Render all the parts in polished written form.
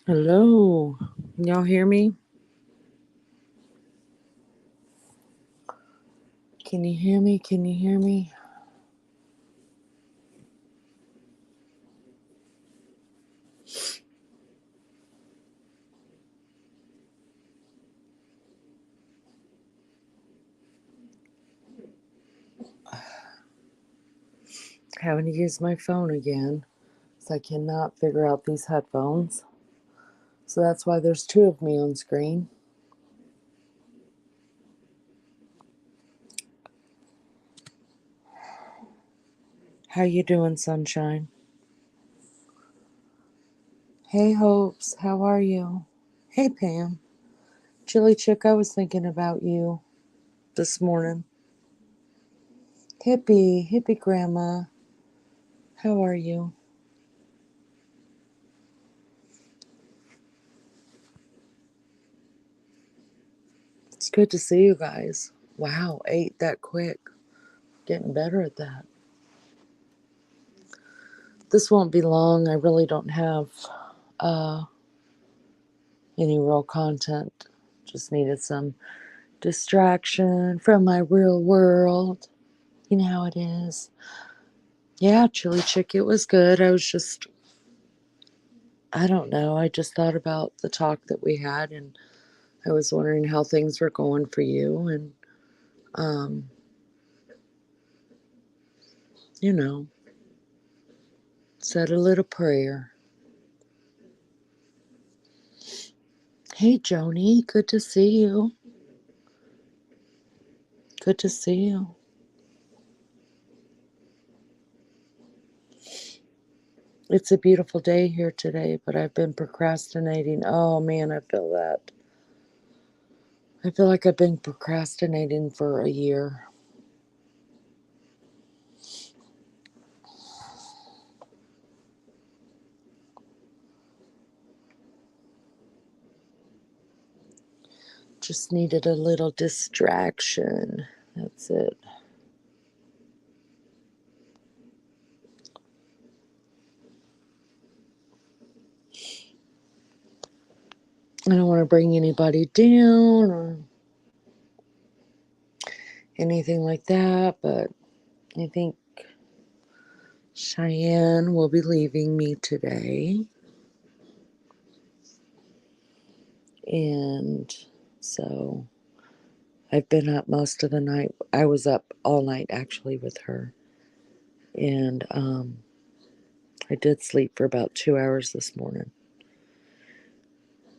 Hello. Can y'all hear me? Can you hear me? Can you hear me? Having to use my phone again. So I cannot figure out these headphones. So that's why there's two of me on screen. How you doing, sunshine? Hey, Hopes. How are you? Hey, Pam. Chili Chick, I was thinking about you this morning. Hippie Grandma. How are you? It's good to see you guys. Wow, ate that quick. Getting better at that. This won't be long. I really don't have uh, any real content. Just needed some distraction from my real world. You know how it is. Yeah, Chili Chick, it was good. I don't know. I just thought about the talk that we had, and I was wondering how things were going for you. And, um, you know, said a little prayer. Hey, Joni, good to see you. Good to see you. It's a beautiful day here today, but I've been procrastinating. Oh man, I feel that. I feel like I've been procrastinating for a year. Just needed a little distraction. That's it. I don't want to bring anybody down or anything like that, but I think Cheyenne will be leaving me today. And so I've been up most of the night. I was up all night actually with her. And I did sleep for about 2 hours this morning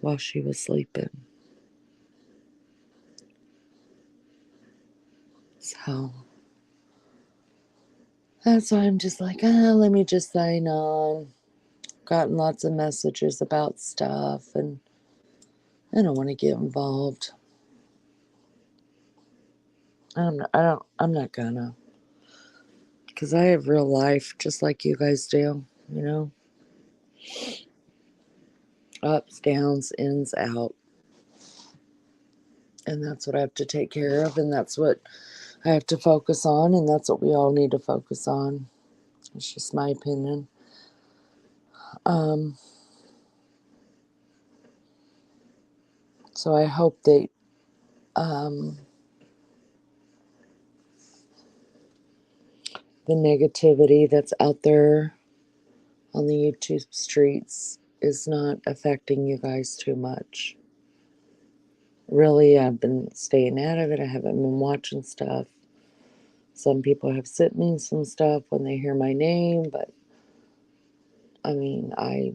while she was sleeping. So that's why I'm just like, let me just sign on. Gotten lots of messages about stuff, and I don't want to get involved. I'm not gonna, because I have real life just like you guys do. You know, ups, downs, ins, out, and that's what I have to take care of, and that's what I have to focus on, and that's what we all need to focus on. It's just my opinion. Um, so I hope that um, the negativity that's out there on the YouTube streets is not affecting you guys too much. Really, I've been staying out of it. I haven't been watching stuff. Some people have sent me some stuff when they hear my name, but I mean, I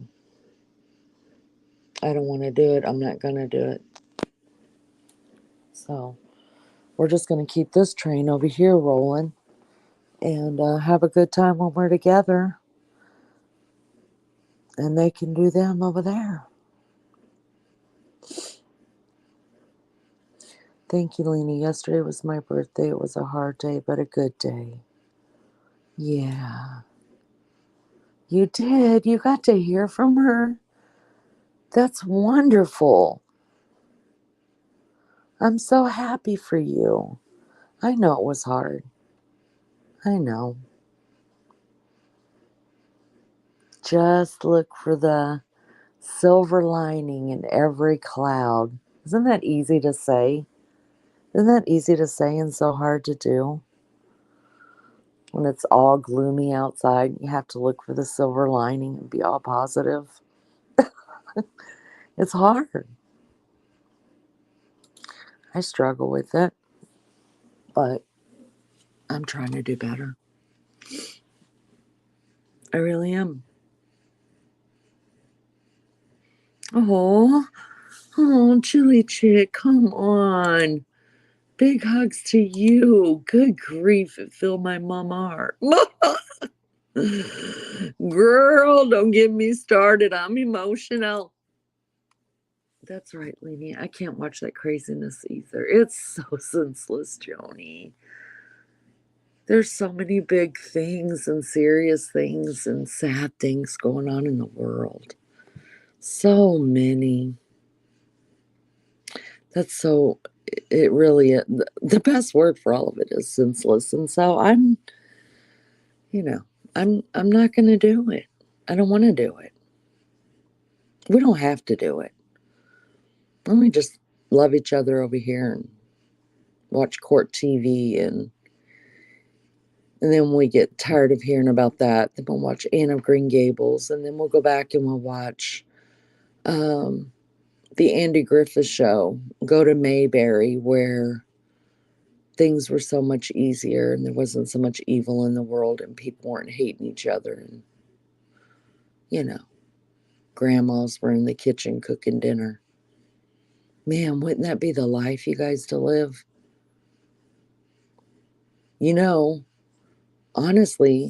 don't want to do it. I'm not going to do it. So, we're just going to keep this train over here rolling and have a good time when we're together. And they can do them over there. Thank you, Lena. Yesterday was my birthday. It was a hard day, but a good day. Yeah. You did. You got to hear from her. That's wonderful. I'm so happy for you. I know it was hard. I know. Just look for the Silver lining in every cloud. Isn't that easy to say? Isn't that easy to say and so hard to do? When it's all gloomy outside, you have to look for the silver lining and be all positive. It's hard. I struggle with it, but I'm trying to do better. I really am. Oh, oh, Chili Chick, come on. Big hugs to you. Good grief, it filled my mama heart. Girl, don't get me started. I'm emotional. That's right, Lenny. I can't watch that craziness either. It's so senseless, Joni. There's so many big things and serious things and sad things going on in the world. So many. That's so, it really, the best word for all of it is senseless. And so you know, I'm not going to do it. I don't want to do it. We don't have to do it. Let me just love each other over here and watch court TV, and then when we get tired of hearing about that, then we'll watch Anne of Green Gables, and then we'll go back and we'll watch um, the Andy Griffith Show. Go to Mayberry, where things were so much easier and there wasn't so much evil in the world and people weren't hating each other, and you know, grandmas were in the kitchen cooking dinner. Man, wouldn't that be the life, you guys, to live? You know, honestly,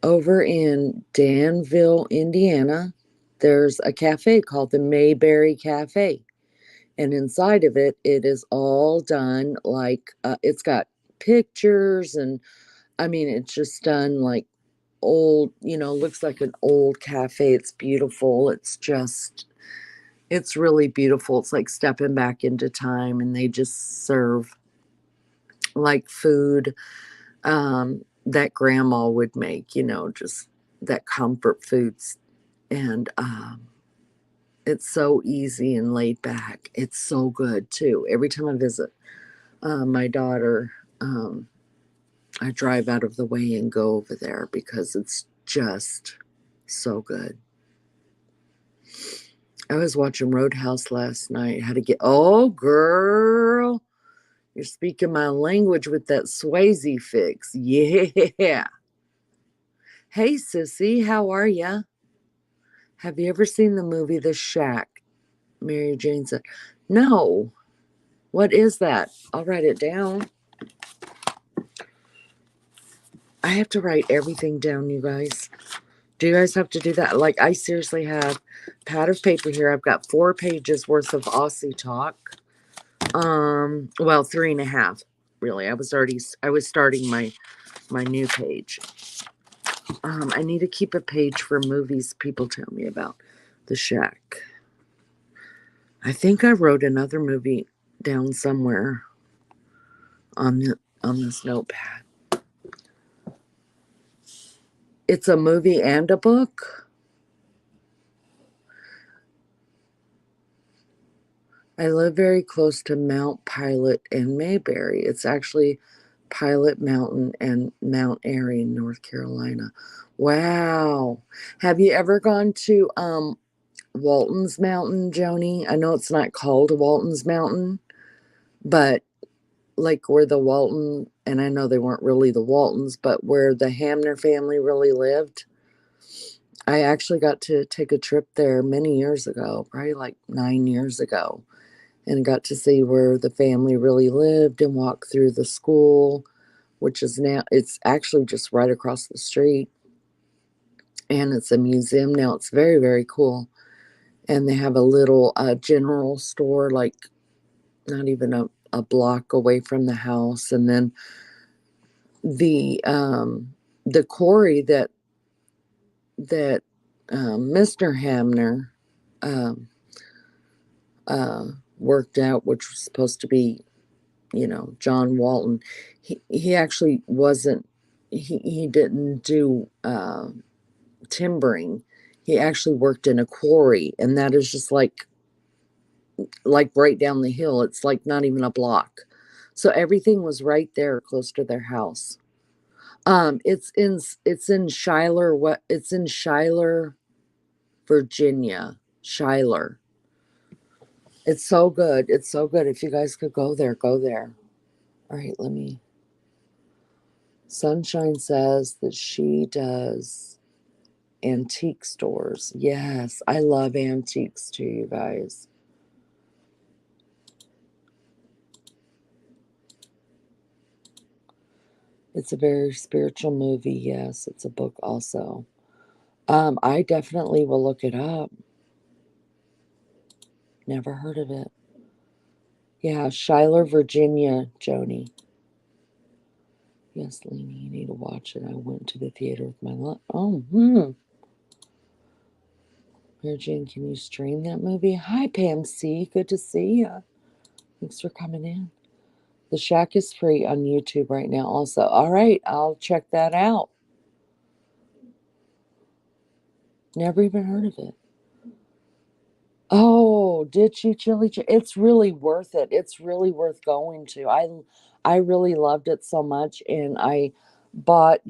over in Danville, Indiana, there's a cafe called the Mayberry Cafe. And inside of it, it is all done like it's got pictures, and I mean, it's just done like old, looks like an old cafe. It's beautiful. It's really beautiful. It's like stepping back into time, and they just serve like food that grandma would make, just that comfort foods. And it's so easy and laid back. It's so good too. Every time I visit my daughter, I drive out of the way and go over there because it's just so good. I was watching Roadhouse last night. How to get, oh, girl, you're speaking my language with that Swayze fix. Yeah. Hey, sissy, how are ya? Have you ever seen the movie The Shack? Mary Jane said, no. What is that? I'll write it down. I have to write everything down, you guys. Do you guys have to do that? Like, I seriously have a pad of paper here. I've got 4 pages worth of Aussie talk. Well, 3.5, really. I was starting my new page. I need to keep a page for movies people tell me about. The Shack. I think I wrote another movie down somewhere on this notepad. It's a movie and a book. I live very close to Mount Pilot and Mayberry. It's actually Pilot Mountain and Mount Airy in North Carolina. Wow. Have you ever gone to Walton's Mountain, Joni? I know it's not called Walton's Mountain, but like where the Walton, and I know they weren't really the Waltons, but where the Hamner family really lived. I actually got to take a trip there many years ago, probably like 9 years ago, and got to see where the family really lived and walk through the school, which is now, it's actually just right across the street. And it's a museum now. It's very, very cool. And they have a little general store, like not even a block away from the house. And then the quarry that Mr. Hamner um, worked out, which was supposed to be, John Walton. He actually wasn't. He didn't do timbering. He actually worked in a quarry, and that is just like right down the hill. It's like not even a block. So everything was right there close to their house. It's in Schuyler. What it's in Schuyler, Virginia. Schuyler. It's so good. It's so good. If you guys could go there, go there. All right, let me. Sunshine says that she does antique stores. Yes, I love antiques too, you guys. It's a very spiritual movie. Yes, it's a book also. I definitely will look it up. Never heard of it. Yeah, Schuyler, Virginia, Joni. Yes, Lena, you need to watch it. I went to the theater with my Mary Jane, can you stream that movie? Hi, Pam C. Good to see you. Thanks for coming in. The Shack is free on YouTube right now, also. All right, I'll check that out. Never even heard of it. Oh, did you chili? It's really worth it. It's really worth going to. I really loved it so much, and I bought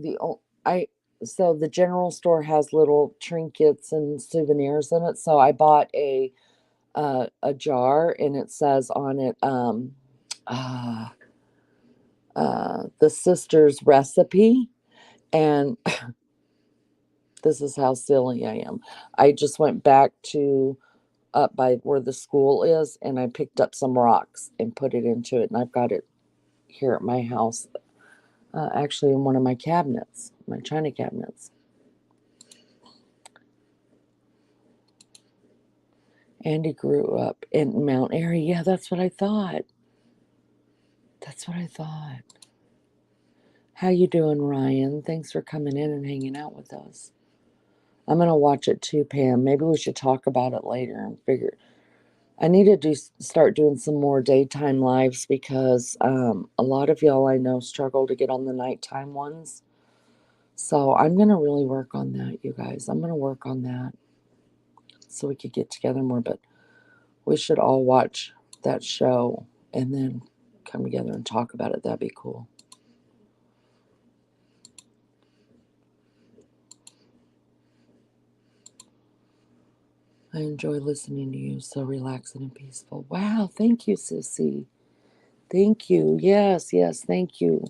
I so the general store has little trinkets and souvenirs in it. So I bought a jar, and it says on it uh, the sister's recipe, and this is how silly I am. I just went back to up by where the school is, and I picked up some rocks and put it into it, and I've got it here at my house, actually in one of my cabinets, my china cabinets. Andy grew up in Mount Airy. Yeah, that's what I thought. That's what I thought. How you doing, Ryan? Thanks for coming in and hanging out with us. I'm gonna watch it too, Pam. Maybe we should talk about it later and figure. I need to start doing some more daytime lives because a lot of y'all I know struggle to get on the nighttime ones. So I'm gonna really work on that, you guys. I'm gonna work on that so we could get together more. But we should all watch that show and then come together and talk about it. That'd be cool. I enjoy listening to you. So relaxing and peaceful. Wow, thank you, Sissy. Thank you. Yes, yes, thank you.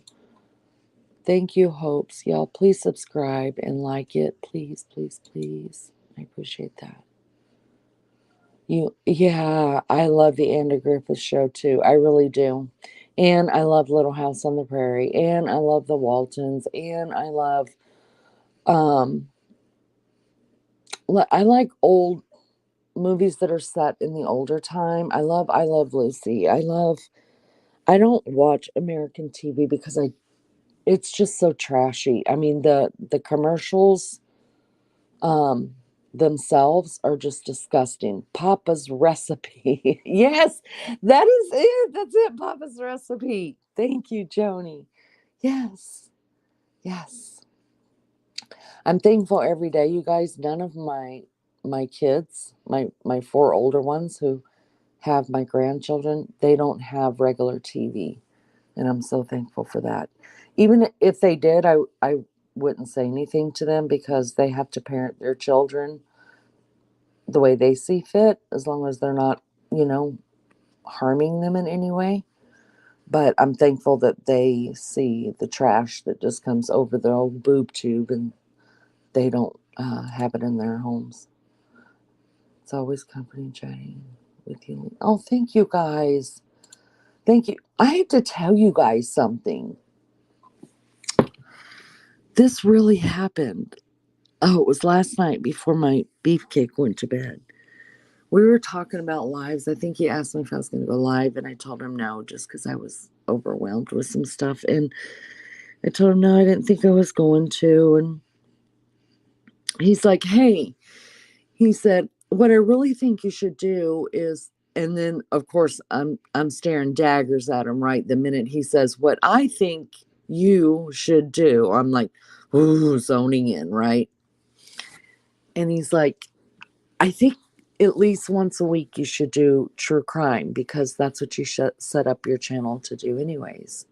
Thank you, Hopes. Y'all, please subscribe and like it. Please, please, please. I appreciate that. Yeah, I love the Andy Griffith Show too. I really do. And I love Little House on the Prairie. And I love the Waltons. And I love, um, I like old movies that are set in the older time. I love Lucy. I don't watch American TV because it's just so trashy. I mean, the commercials um themselves are just disgusting. Papa's Recipe. Yes, that is it. That's it. Papa's Recipe. Thank you, Joni. Yes. Yes. I'm thankful every day, you guys. None of my kids, my four older ones who have my grandchildren, they don't have regular TV. And I'm so thankful for that. Even if they did, I wouldn't say anything to them because they have to parent their children the way they see fit, as long as they're not, you know, harming them in any way. But I'm thankful that they see the trash that just comes over the old boob tube and they don't have it in their homes. It's always company chatting with you. Oh, thank you guys. Thank you. I have to tell you guys something. This really happened. Oh, it was last night before my beefcake went to bed. We were talking about lives. I think he asked me if I was going to go live, and I told him no, just because I was overwhelmed with some stuff. And I told him no, I didn't think I was going to. And he's like, "Hey," he said, "what I really think you should do is." And then, of course, I'm staring daggers at him right the minute he says, "What I think you should do." I'm like, ooh, zoning in, right? And he's like, I think at least once a week you should do true crime because that's what you should set up your channel to do, anyways.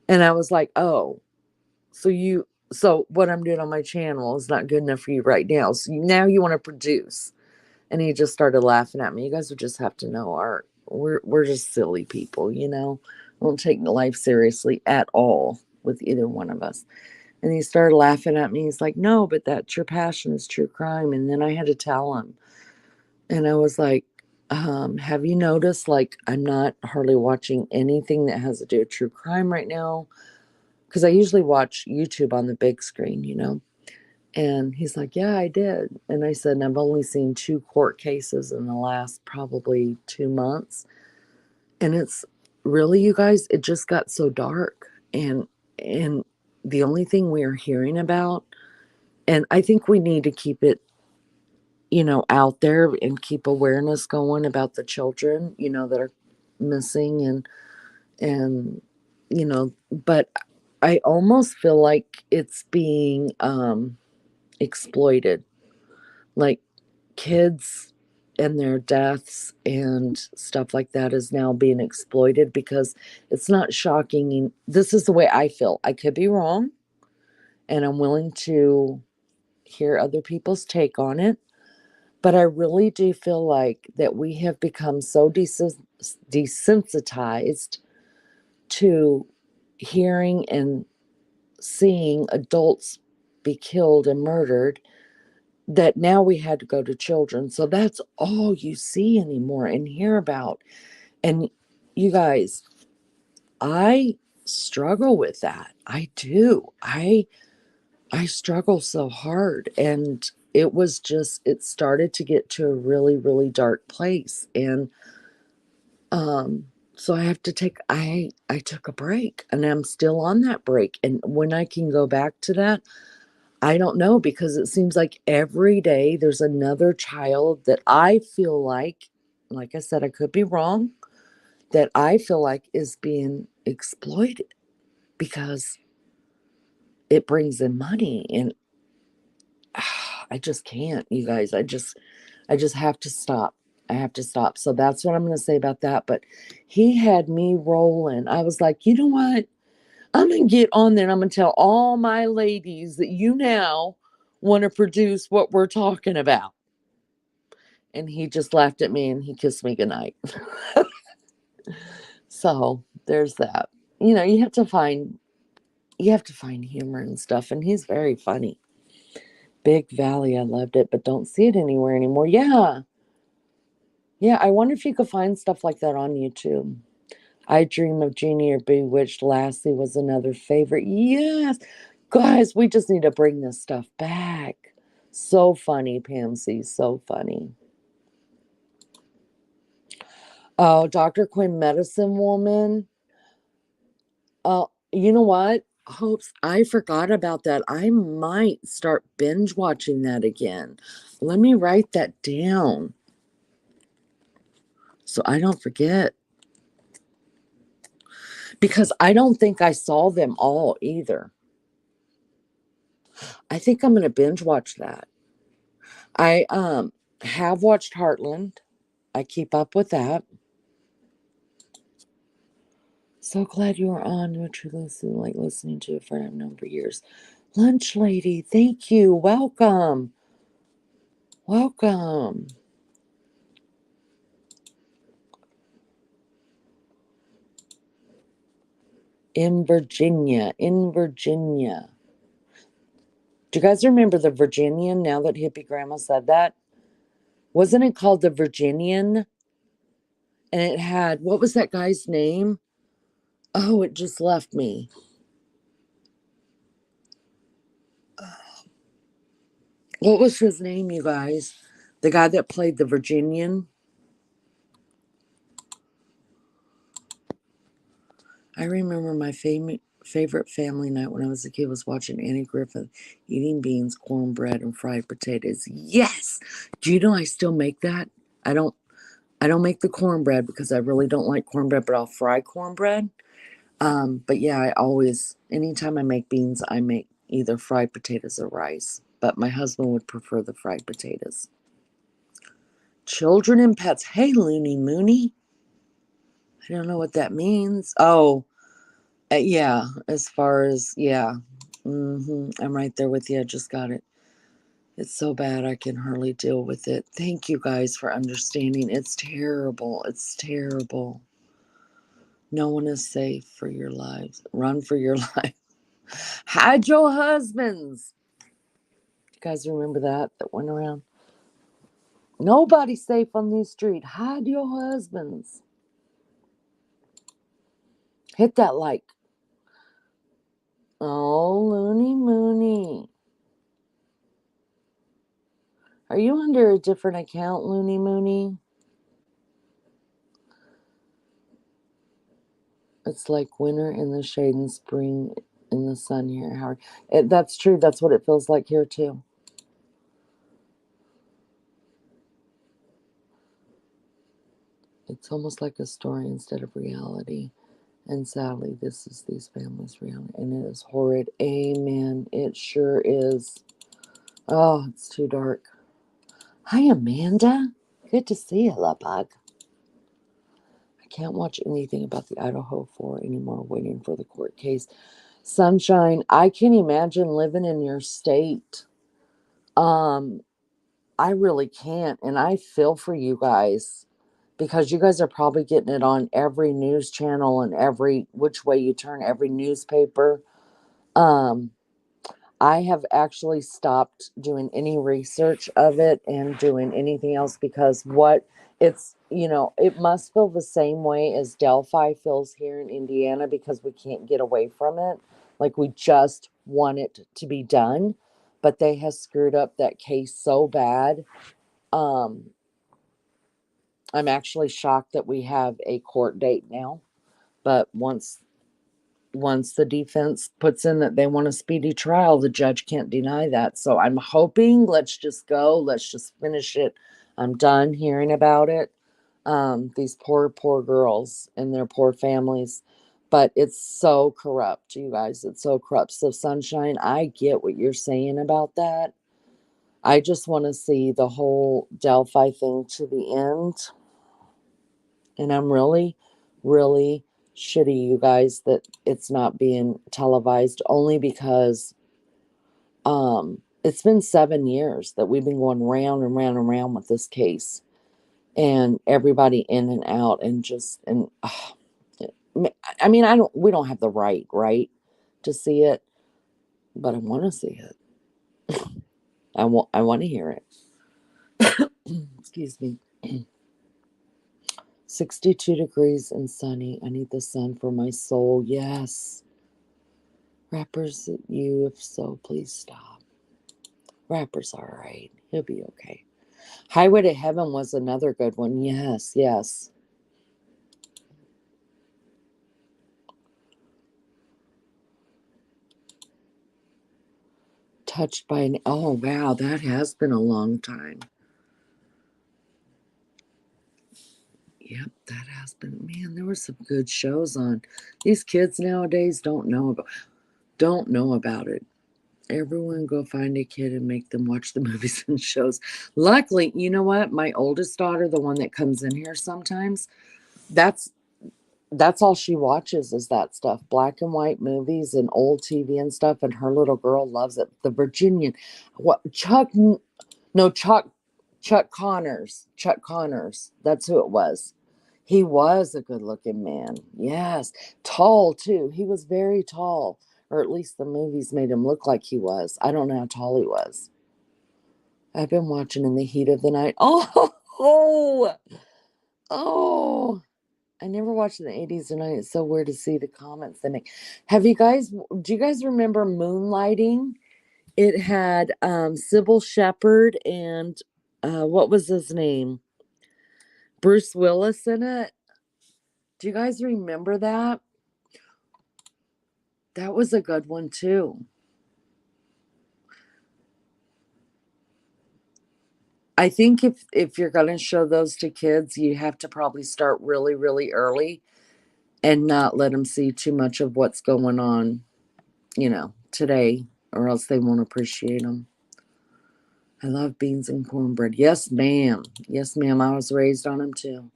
And I was like, oh, so what I'm doing on my channel is not good enough for you right now. So now you want to produce. And he just started laughing at me. You guys would just have to know we're just silly people, you know. Don't take life seriously at all with either one of us. And he started laughing at me. He's like, no, but that's your passion is true crime. And then I had to tell him. And I was like, have you noticed, like, I'm not hardly watching anything that has to do with true crime right now? Because I usually watch YouTube on the big screen, you know? And he's like, yeah, I did. And I said, and I've only seen 2 court cases in the last probably 2 months. And it's really, you guys, it just got so dark. And the only thing we're hearing about, and I think we need to keep it, you know, out there and keep awareness going about the children, you know, that are missing and you know, but I almost feel like it's being exploited. Like kids and their deaths and stuff like that is now being exploited because it's not shocking. This is the way I feel. I could be wrong, and I'm willing to hear other people's take on it. But I really do feel like that we have become so desensitized to hearing and seeing adults be killed and murdered that now we had to go to children. So that's all you see anymore and hear about. And you guys, I struggle with that. I do. I struggle so hard, and it started to get to a really really dark place. And um so I have to take I took a break, and I'm still on that break, and when I can go back to that, I don't know, because it seems like every day there's another child that I feel like I said, I could be wrong, that I feel like is being exploited because it brings in money. And I just can't, you guys. I just have to stop. I have to stop. So that's what I'm going to say about that. But he had me rolling. I was like, you know what? I'm going to get on there and I'm going to tell all my ladies that you now want to produce what we're talking about. And he just laughed at me and he kissed me goodnight. So there's that. You know, you have to find humor and stuff. And he's very funny. Big Valley, I loved it, but don't see it anywhere anymore. Yeah. Yeah, I wonder if you could find stuff like that on YouTube. I Dream of Jeannie or Bewitched. Lassie was another favorite. Yes. Guys, we just need to bring this stuff back. So funny, Pansy. So funny. Oh, Dr. Quinn, Medicine Woman. You know what? Hopes, I forgot about that. I might start binge watching that again. Let me write that down so I don't forget. Because I don't think I saw them all either. I think I'm going to binge watch that. I have watched Heartland. I keep up with that. So glad you are on. You're truly like listening to a friend I've known for years. Lunch lady, thank you. Welcome. Welcome. In Virginia. In Virginia. Do you guys remember the Virginian now that Hippie Grandma said that? Wasn't it called the Virginian? And it had, what was that guy's name? Oh, it just left me. What was his name, you guys? The guy that played the Virginian? I remember my favorite family night when I was a kid was watching Annie Griffith eating beans, cornbread, and fried potatoes. Yes! Do you know I still make that? I don't make the cornbread because I really don't like cornbread, but I'll fry cornbread. But yeah, I always, anytime I make beans, I make either fried potatoes or rice. but my husband would prefer the fried potatoes. Children and pets. Hey, Looney Mooney. I don't know what that means. Oh, yeah. As far as, yeah. I'm right there with you. I just got it. It's so bad I can hardly deal with it. Thank you guys for understanding. It's terrible. It's terrible. No one is safe for your lives. Run for your life. Hide your husbands. You guys remember that went around? Nobody's safe on these streets. Hide your husbands. Hit that like. Oh, Looney Mooney. Are you under a different account, Looney Mooney? It's like winter in the shade and spring in the sun here, Howard. That's true. That's what it feels like here, too. It's almost like a story instead of reality. And sadly, this is these families' reality. And it is horrid. Amen. It sure is. Oh, it's too dark. Hi, Amanda. Good to see you, love bug. I can't watch anything about the Idaho 4 anymore, waiting for the court case. Sunshine, I can imagine living in your state. I really can't. And I feel for you guys because you guys are probably getting it on every news channel and every which way you turn, every newspaper. Um, I have actually stopped doing any research of it and doing anything else because it must feel the same way as Delphi feels here in Indiana because we can't get away from it. Like we just want it to be done, but they have screwed up that case so bad. Um, I'm actually shocked that we have a court date now, but once the defense puts in that they want a speedy trial, the judge can't deny that. So I'm hoping, let's just go, let's just finish it. I'm done hearing about it. These poor girls and their poor families. But it's so corrupt, you guys. It's so corrupt. So, Sunshine, I get what you're saying about that. I just want to see the whole Delphi thing to the end. And I'm really, really shitty, you guys, that it's not being televised only because it's been 7 years that we've been going round and round and round with this case and everybody in and out and just and I mean we don't have the right to see it, but I want to see it. I want to hear it. Excuse me. 62 degrees and sunny. I need the sun for my soul. Yes. Rappers, you, if so, please stop. Rapper's all right. He'll be okay. Highway to Heaven was another good one. Yes, yes. Touched by an. Oh, wow, that has been a long time. Yep, that has been. Man, there were some good shows on. These kids nowadays don't know about it. Everyone go find a kid and make them watch the movies and shows. Luckily, you know what? My oldest daughter, the one that comes in here sometimes, that's that's all she watches is that stuff, black and white movies and old TV and stuff. And her little girl loves it. The Virginian, what no Chuck Connors, Chuck Connors. That's who it was. He was a good looking man. Yes, tall too. He was very tall, or at least the movies made him look like he was. I don't know how tall he was. I've been watching In the Heat of the Night. Oh, oh. I never watched in the 80s and it's so weird to see the comments they make. Do you guys remember Moonlighting? It had Sybil Shepherd and what was his name? Bruce Willis in it. Do you guys remember that? That was a good one too. I think if you're going to show those to kids, you have to probably start really really early and not let them see too much of what's going on, today, or else they won't appreciate them. I love beans and cornbread. Yes, ma'am. Yes, ma'am. I was raised on them too.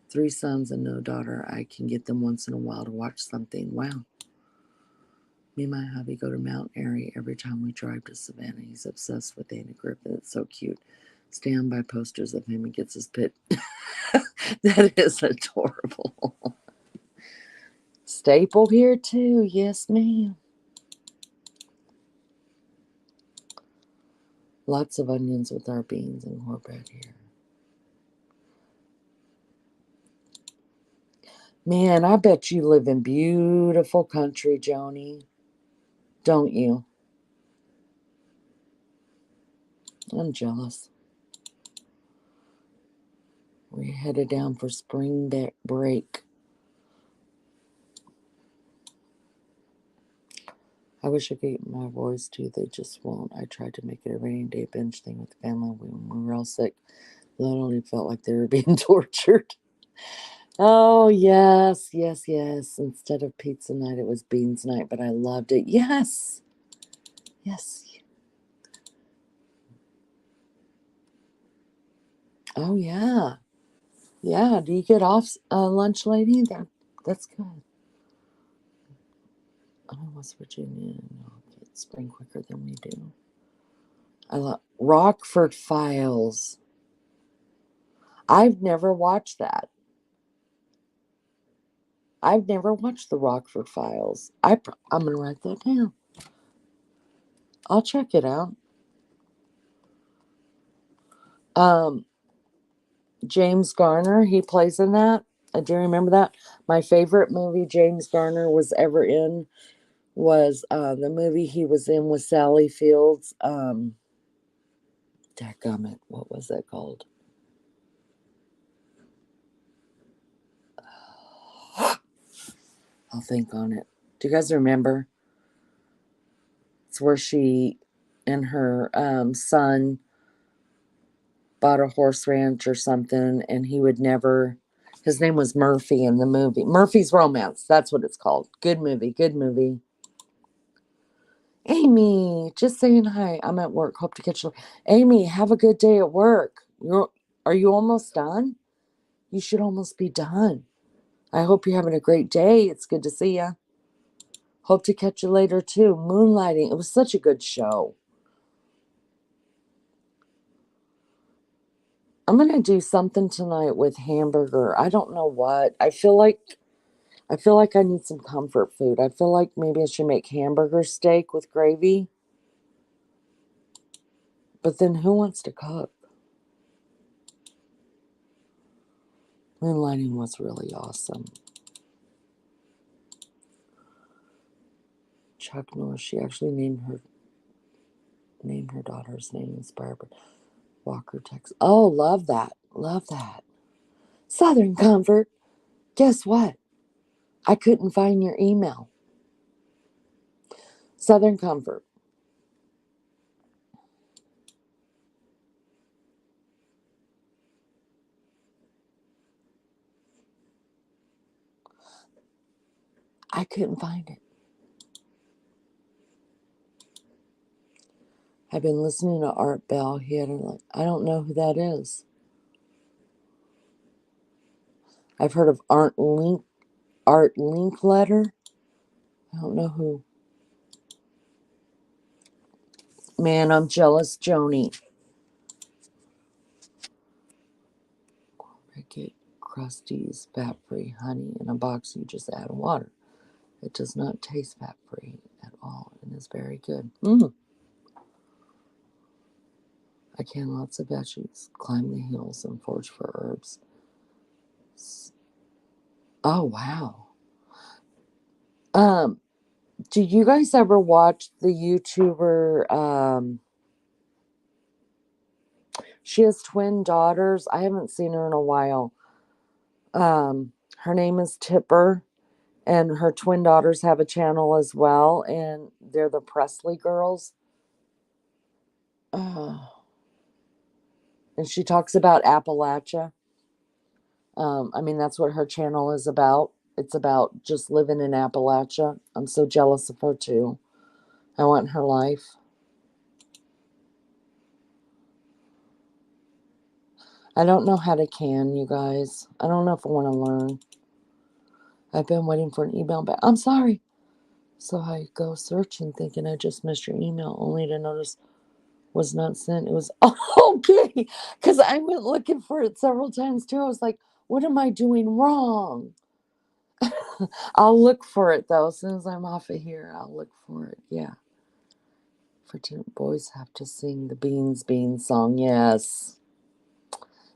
3 sons and no daughter. I can get them once in a while to watch something. Wow. Me and my hubby go to Mount Airy every time we drive to Savannah. He's obsessed with Andy Griffith. It's so cute. Stand by posters of him and gets his pit. That is adorable. Staple here too. Yes, ma'am. Lots of onions with our beans and cornbread here. Man, I bet you live in beautiful country, Joni. Don't you? I'm jealous. We're headed down for spring break. I wish I could get my boys too. They just won't. I tried to make it a rainy day binge thing with the family when we were all sick. Literally felt like they were being tortured. Oh, yes, yes, yes. Instead of pizza night, it was beans night, but I loved it. Yes. Yes. Oh, yeah. Yeah. Do you get off lunch late either? That's good. Oh, West Virginia. No, get spring quicker than we do. I love Rockford Files. I've never watched that. I've never watched the Rockford Files. I'm going to write that down. I'll check it out. Um, James Garner, he plays in that. Do you remember that? My favorite movie James Garner was ever in was the movie he was in with Sally Fields. Dadgummit, what was that called? I'll think on it. Do you guys remember? It's where she and her son bought a horse ranch or something, and he would never. His name was Murphy in the movie. Murphy's Romance. That's what it's called. Good movie. Good movie. Amy, just saying hi. I'm at work. Hope to catch you. Amy, have a good day at work. Are you almost done? You should almost be done. I hope you're having a great day. It's good to see you. Hope to catch you later too. Moonlighting. It was such a good show. I'm gonna do something tonight with hamburger. I don't know what. I feel like I need some comfort food. I feel like maybe I should make hamburger steak with gravy. But then who wants to cook? Moonlighting was really awesome. Chuck Norris, she actually named her daughter's name is Barbara Walker, Texas. Oh, love that. Love that. Southern Comfort. Guess what? I couldn't find your email. Southern Comfort. I couldn't find it. I've been listening to Art Bell. I don't know who that is. I've heard of Art Linkletter. I don't know who. Man, I'm jealous, Joni. Get Krusty's fat-free honey in a box. You just add water. It does not taste fat-free at all and is very good. I can lots of veggies, climb the hills, and forage for herbs. Oh, wow. Um, do you guys ever watch the YouTuber? She has twin daughters. I haven't seen her in a while. Her name is Tipper, and her twin daughters have a channel as well, and they're the Presley girls. Oh, and she talks about Appalachia. I mean, that's what her channel is about. It's about just living in Appalachia. I'm so jealous of her too. I want her life. I don't know how to can, you guys. I don't know if I want to learn. I've been waiting for an email back. I'm sorry. So I go searching thinking I just missed your email, only to notice was not sent. It was okay. Because I went looking for it several times too. I was like, what am I doing wrong? I'll look for it though. As soon as I'm off of here, I'll look for it. Yeah. For two boys have to sing the Beans song. Yes.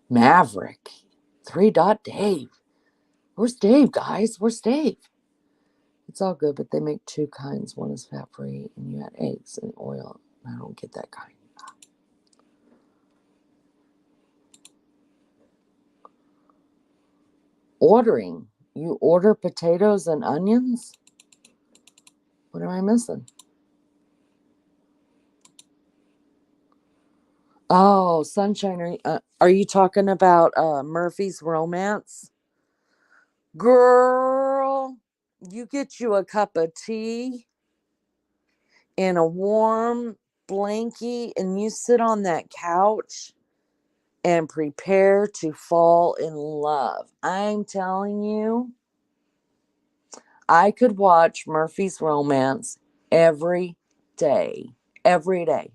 Maverick. 3 Dave. Where's Dave, guys? Where's Dave? It's all good, but they make two kinds. One is fat free, and you add eggs and oil. I don't get that kind. Ordering. You order potatoes and onions? What am I missing? Oh, Sunshine. Are you talking about Murphy's Romance? Girl, you get you a cup of tea and a warm blankie, and you sit on that couch and prepare to fall in love. I'm telling you, I could watch Murphy's Romance every day. Every day.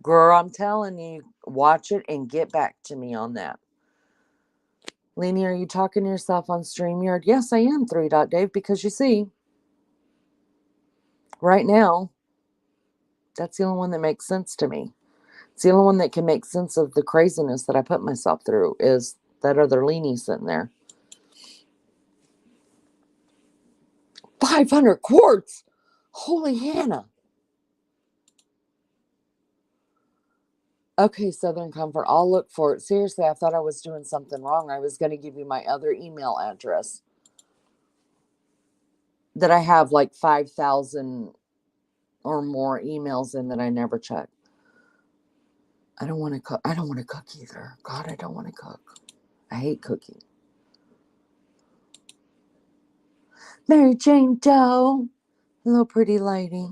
Girl, I'm telling you, watch it and get back to me on that. Lenny, are you talking to yourself on StreamYard? Yes, I am, 3 Dave, because you see, right now, that's the only one that makes sense to me. It's the only one that can make sense of the craziness that I put myself through is that other Lenny sitting there. 500 quarts! Holy Hannah. Okay, Southern Comfort, I'll look for it. Seriously, I thought I was doing something wrong. I was going to give you my other email address that I have like 5,000 or more emails in that I never check. I don't want to cook. I don't want to cook either. God, I don't want to cook. I hate cooking. Mary Jane Doe. Hello, pretty lady.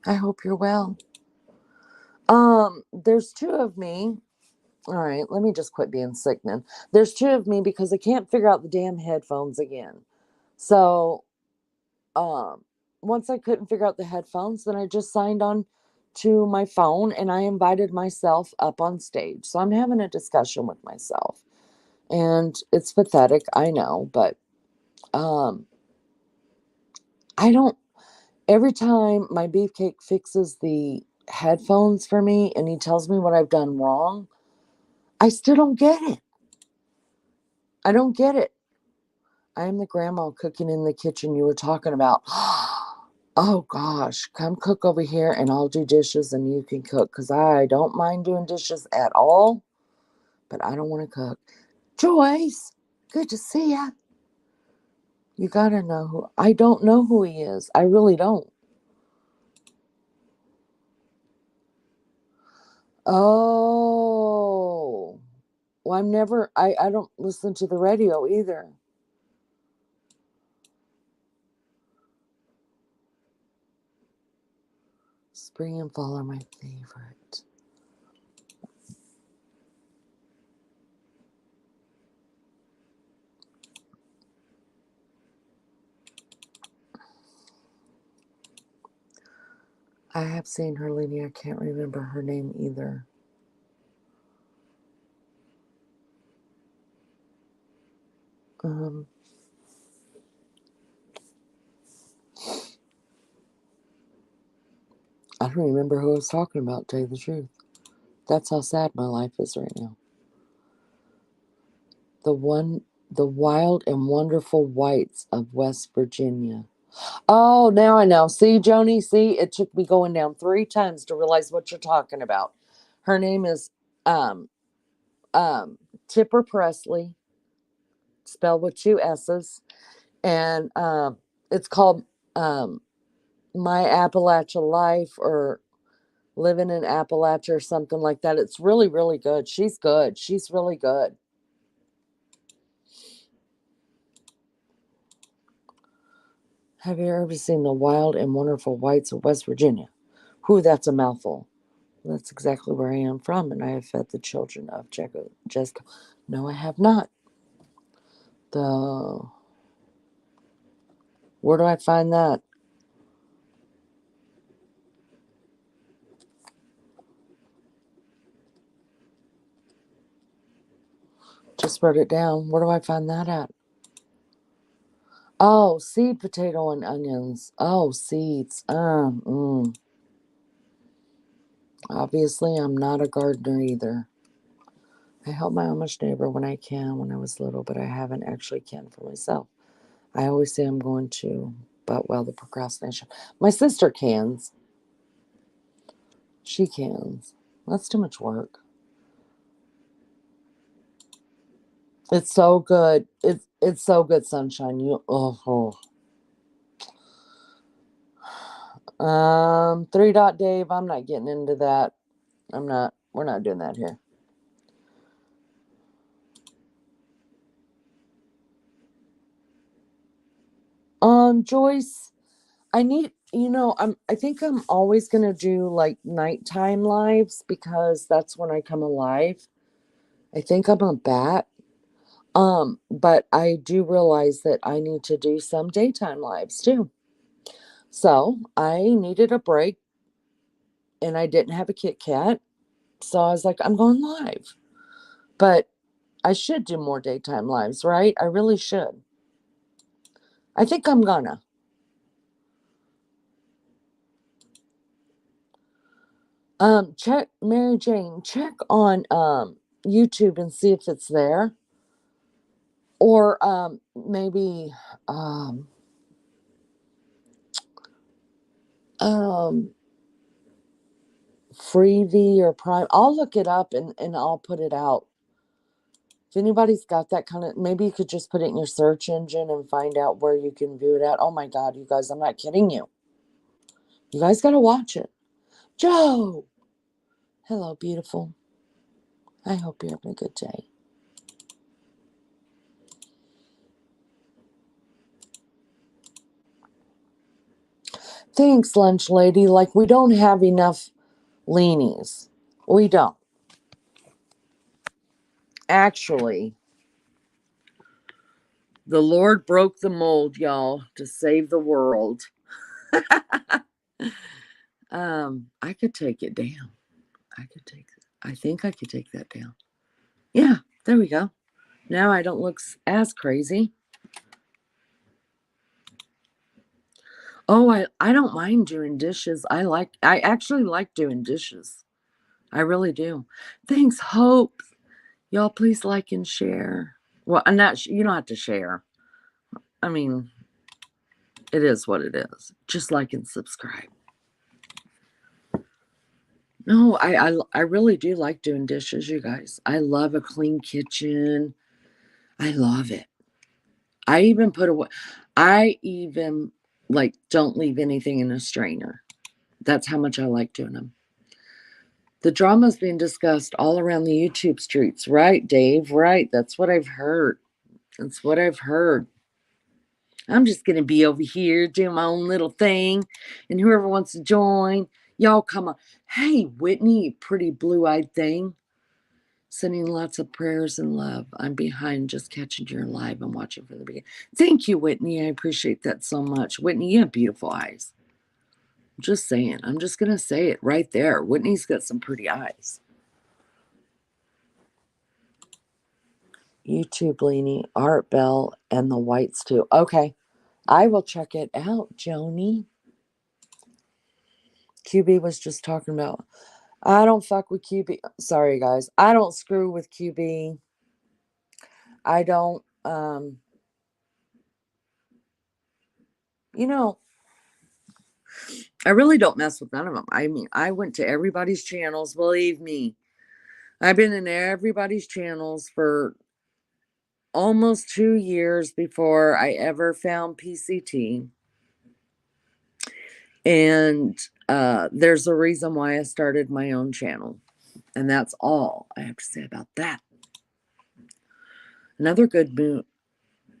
I hope you're well. There's two of me. All right, let me just quit being sick then. There's two of me because I can't figure out the damn headphones again. So, um, once I couldn't figure out the headphones, then I just signed on to my phone and I invited myself up on stage. So I'm having a discussion with myself. And it's pathetic, I know, but um I don't every time my beefcake fixes the headphones for me and he tells me what I've done wrong, I still don't get it. I don't get it. I am the grandma cooking in the kitchen you were talking about. Oh gosh, come cook over here and I'll do dishes and you can cook because I don't mind doing dishes at all, but I don't want to cook. Joyce, good to see ya. You gotta know who I don't know who he is. I really don't. Oh, well, I don't listen to the radio either. Spring and fall are my favorite. I have seen her, Lenny. I can't remember her name either. Um, I don't remember who I was talking about, to tell you the truth. That's how sad my life is right now. The wild and wonderful whites of West Virginia. Oh, now I know. See, Joni, see, it took me going down 3 times to realize what you're talking about. Her name is um um Tipper Presley, spelled with 2 S's, and it's called um My Appalachia Life or Living in Appalachia or something like that. It's really, really good. She's good. She's really good. Have you ever seen The Wild and Wonderful Whites of West Virginia? Whew, that's a mouthful. That's exactly where I am from, and I have fed the children of Jessica. No, I have not. The Where do I find that? Just wrote it down. Where do I find that at? Oh, seed potato and onions. Oh, seeds. Obviously, I'm not a gardener either. I help my Amish neighbor when I can when I was little, but I haven't actually can for myself. I always say I'm going to, but well, the procrastination. My sister cans. She cans. That's too much work. It's so good. It's so good, sunshine. You Three dot Dave. I'm not getting into that. I'm not. We're not doing that here. Joyce, I think I'm always gonna do like nighttime lives because that's when I come alive. I think I'm a bat. But I do realize that I need to do some daytime lives too. So I needed a break and I didn't have a Kit Kat. So I was like, I'm going live. But I should do more daytime lives, right? I really should. I think I'm gonna. Check Mary Jane, check on YouTube and see if it's there. Or maybe um um Freevee or Prime. I'll look it up and I'll put it out. If anybody's got that kind of, maybe you could just put it in your search engine and find out where you can view it at. Oh my God, you guys, I'm not kidding you. You guys got to watch it. Joe! Hello, beautiful. I hope you're having a good day. Thanks, lunch lady. Like, we don't have enough leanies. We don't. Actually, the Lord broke the mold, y'all, to save the world. I could take it down. I think I could take that down. Yeah, there we go. Now I don't look as crazy. Oh, I don't mind doing dishes. I actually like doing dishes. I really do. Thanks, Hope. Y'all please like and share. Well, I'm not you don't have to share. I mean, it is what it is. Just like and subscribe. No, I really do like doing dishes, you guys. I love a clean kitchen. I love it. I even put away I even like don't leave anything in a strainer. That's how much I like doing them. The drama's being discussed all around the YouTube streets, right, Dave? Right. That's what I've heard. That's what I've heard. I'm just going to be over here doing my own little thing. And whoever wants to join, y'all come on. Hey, Whitney, you pretty blue eyed thing. Sending lots of prayers and love. I'm behind just catching your live and watching from the beginning. Thank you, Whitney. I appreciate that so much. Whitney, you have beautiful eyes. I'm just saying. I'm just going to say it right there. Whitney's got some pretty eyes. YouTube Leanie, Art Bell, and the Whites too. Okay. I will check it out, Joni. QB was just talking about. I don't fuck with QB. Sorry, guys. I don't screw with QB. I don't, you know, I really don't mess with none of them. I mean, I went to everybody's channels, believe me. I've been in everybody's channels for almost 2 years before I ever found PCT. And there's a reason why I started my own channel. And that's all I have to say about that. Another good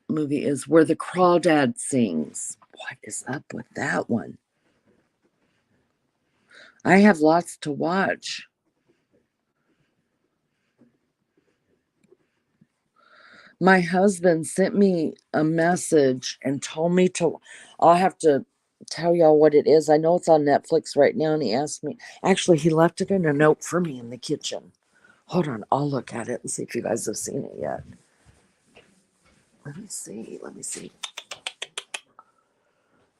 movie is Where the Crawdad Sings. What is up with that one? I have lots to watch. My husband sent me a message and told me to, I'll have to tell y'all what it is. I know it's on Netflix right now, and he asked me, actually, he left it in a note for me in the kitchen. Hold on, I'll look at it and see if you guys have seen it yet. Let me see.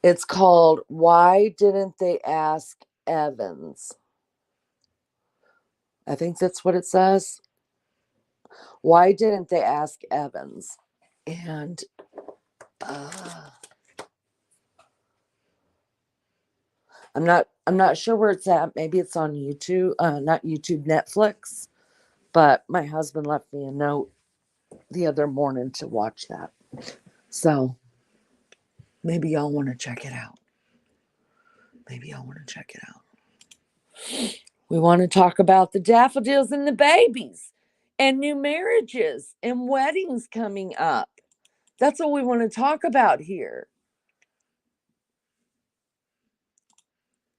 It's called Why Didn't They Ask Evans? I think that's what it says. Why didn't they ask Evans? And uh, I'm not sure where it's at. Maybe it's on YouTube, not YouTube, Netflix. But my husband left me a note the other morning to watch that. So maybe y'all want to check it out. We want to talk about the daffodils and the babies and new marriages and weddings coming up. That's what we want to talk about here.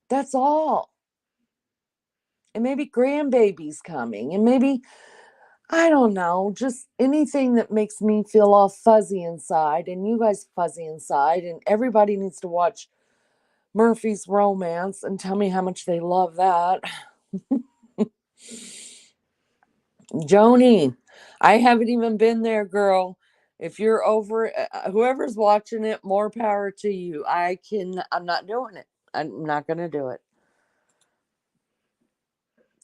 That's all. And maybe grandbabies coming, and maybe, I don't know, just anything that makes me feel all fuzzy inside, and you guys fuzzy inside, and everybody needs to watch Murphy's Romance and tell me how much they love that. Joni, I haven't even been there, girl. If you're over, whoever's watching it, more power to you. I'm not doing it. I'm not going to do it.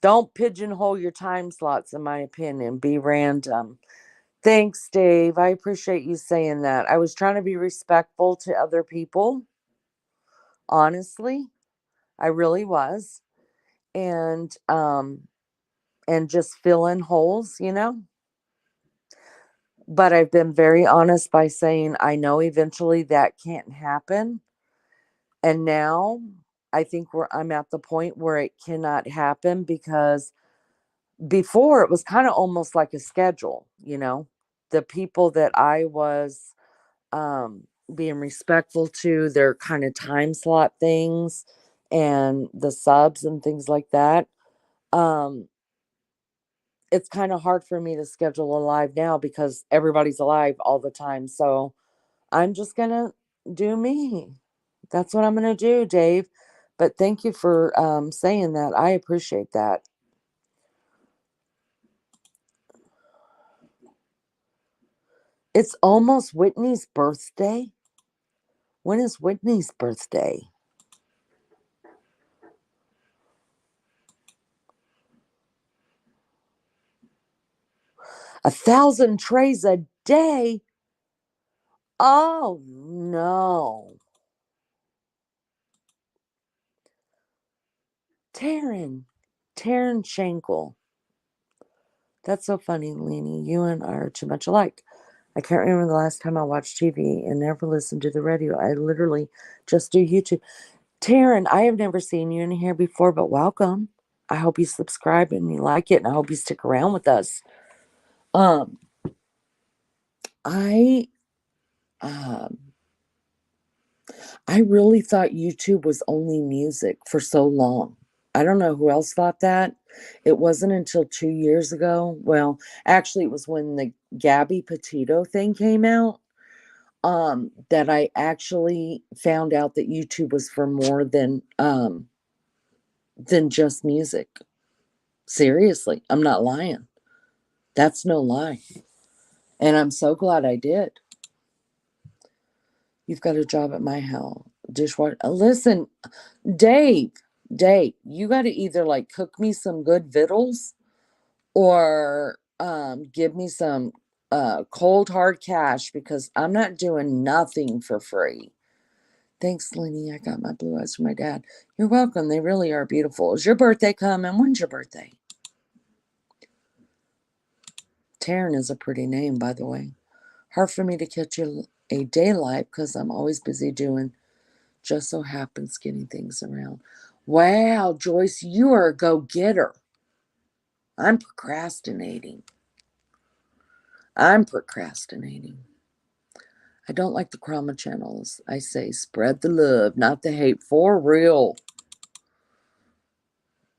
Don't pigeonhole your time slots, in my opinion. Be random. Thanks, Dave. I appreciate you saying that. I was trying to be respectful to other people. Honestly, I really was. And just fill in holes. But I've been very honest by saying I know eventually that can't happen. And now I think I'm at the point where it cannot happen, because before it was kind of almost like a schedule. The people that I was being respectful to, their kind of time slot things and the subs and things like that. Um, it's kind of hard for me to schedule a live now because everybody's alive all the time. So I'm just going to do me. That's what I'm going to do, Dave. But thank you for saying that. I appreciate that. It's almost Whitney's birthday. When is Whitney's birthday? A 1,000 trays a day? Oh, no. Taryn Schenkel. That's so funny, Leanie. You and I are too much alike. I can't remember the last time I watched TV and never listened to the radio. I literally just do YouTube. Taryn, I have never seen you in here before, but welcome. I hope you subscribe and you like it, and I hope you stick around with us. Um, I um I really thought YouTube was only music for so long. I don't know who else thought that. It wasn't until 2 years ago. Well, actually, it was when the Gabby Petito thing came out, that I actually found out that YouTube was for more than just music. Seriously, I'm not lying. That's no lie. And I'm so glad I did. You've got a job at my house. Dishwasher. Listen, Dave, you got to either like cook me some good victuals or give me some cold hard cash, because I'm not doing nothing for free. Thanks, Lenny. I got my blue eyes from my dad. You're welcome. They really are beautiful. Is your birthday coming? When's your birthday? Taryn is a pretty name, by the way. Hard for me to catch a daylight because I'm always busy doing just so happens getting things around. Wow, Joyce, you are a go-getter. I'm procrastinating. I don't like the Krama channels. I say spread the love, not the hate, for real.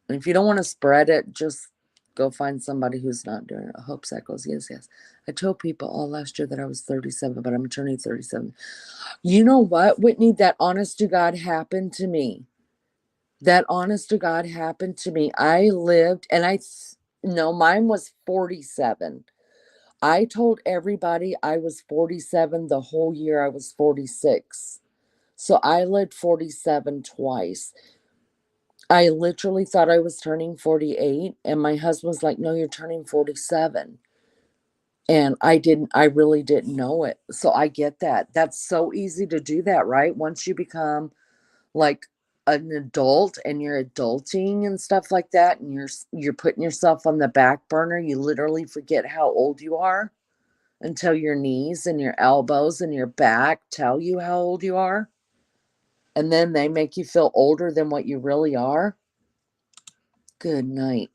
And if you don't want to spread it, just go find somebody who's not doing it. I hope that goes, yes, yes. I told people all last year that I was 37, but I'm turning 37. You know what, Whitney? That honest to God happened to me. That honest to God happened to me. I lived, and no, mine was 47. I told everybody I was 47 the whole year I was 46. So I lived 47 twice. I literally thought I was turning 48, and my husband was like, "No, you're turning 47." And I really didn't know it. So I get that. That's so easy to do that, right? Once you become like an adult and you're adulting and stuff like that, and you're putting yourself on the back burner, you literally forget how old you are until your knees and your elbows and your back tell you how old you are. And then they make you feel older than what you really are. Good night.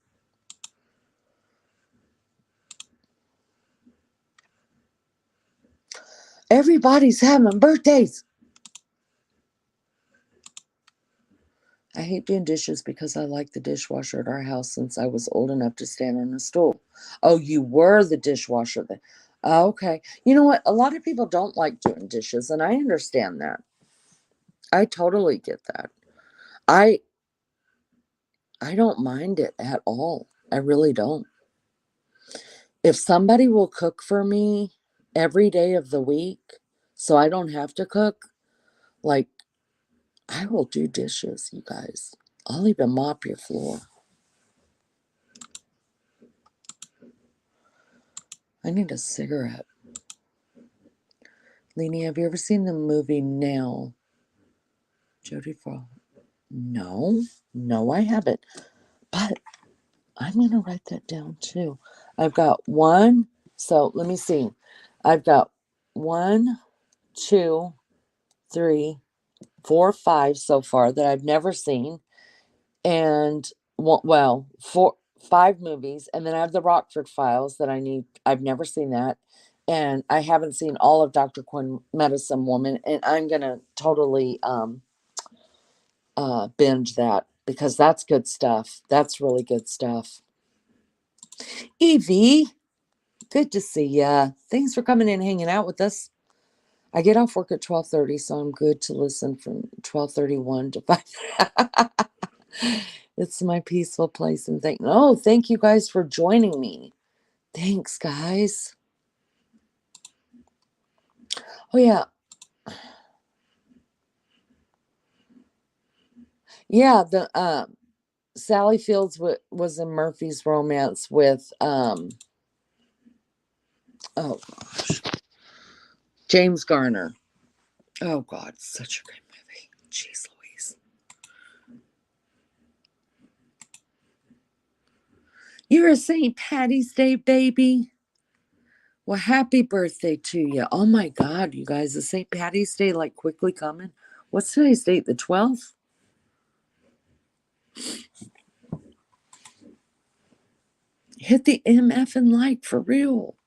Everybody's having birthdays. I hate doing dishes because I like the dishwasher at our house since I was old enough to stand on a stool. Oh, you were the dishwasher then. Okay. You know what? A lot of people don't like doing dishes, and I understand that. I totally get that. I I don't mind it at all. I really don't. If somebody will cook for me every day of the week so I don't have to cook, like, I will do dishes, you guys. I'll even mop your floor. I need a cigarette. Leanie, have you ever seen the movie Nail? Jodie Foster. No, no, I haven't. But I'm going to write that down too. I've got one. So let me see. I've got one, two, three, four, five so far that I've never seen. And well, five movies. And then I have the Rockford Files that I've never seen that. And I haven't seen all of Dr. Quinn Medicine Woman. And I'm going to totally binge that because that's good stuff. That's really good stuff. Evie, good to see ya. Thanks for coming in and hanging out with us. I get off work at 12:30, so I'm good to listen from 12:31 to 5. It's my peaceful place, and thank you guys for joining me. Thanks, guys. Oh yeah. Yeah, the Sally Fields was in Murphy's Romance with oh gosh, James Garner. Oh God, such a good movie. Jeez Louise. You're a St. Patty's Day baby. Well, happy birthday to you. Oh my God, you guys, is St. Patty's Day like quickly coming? What's today's date? The 12th? Hit the MF and like for real.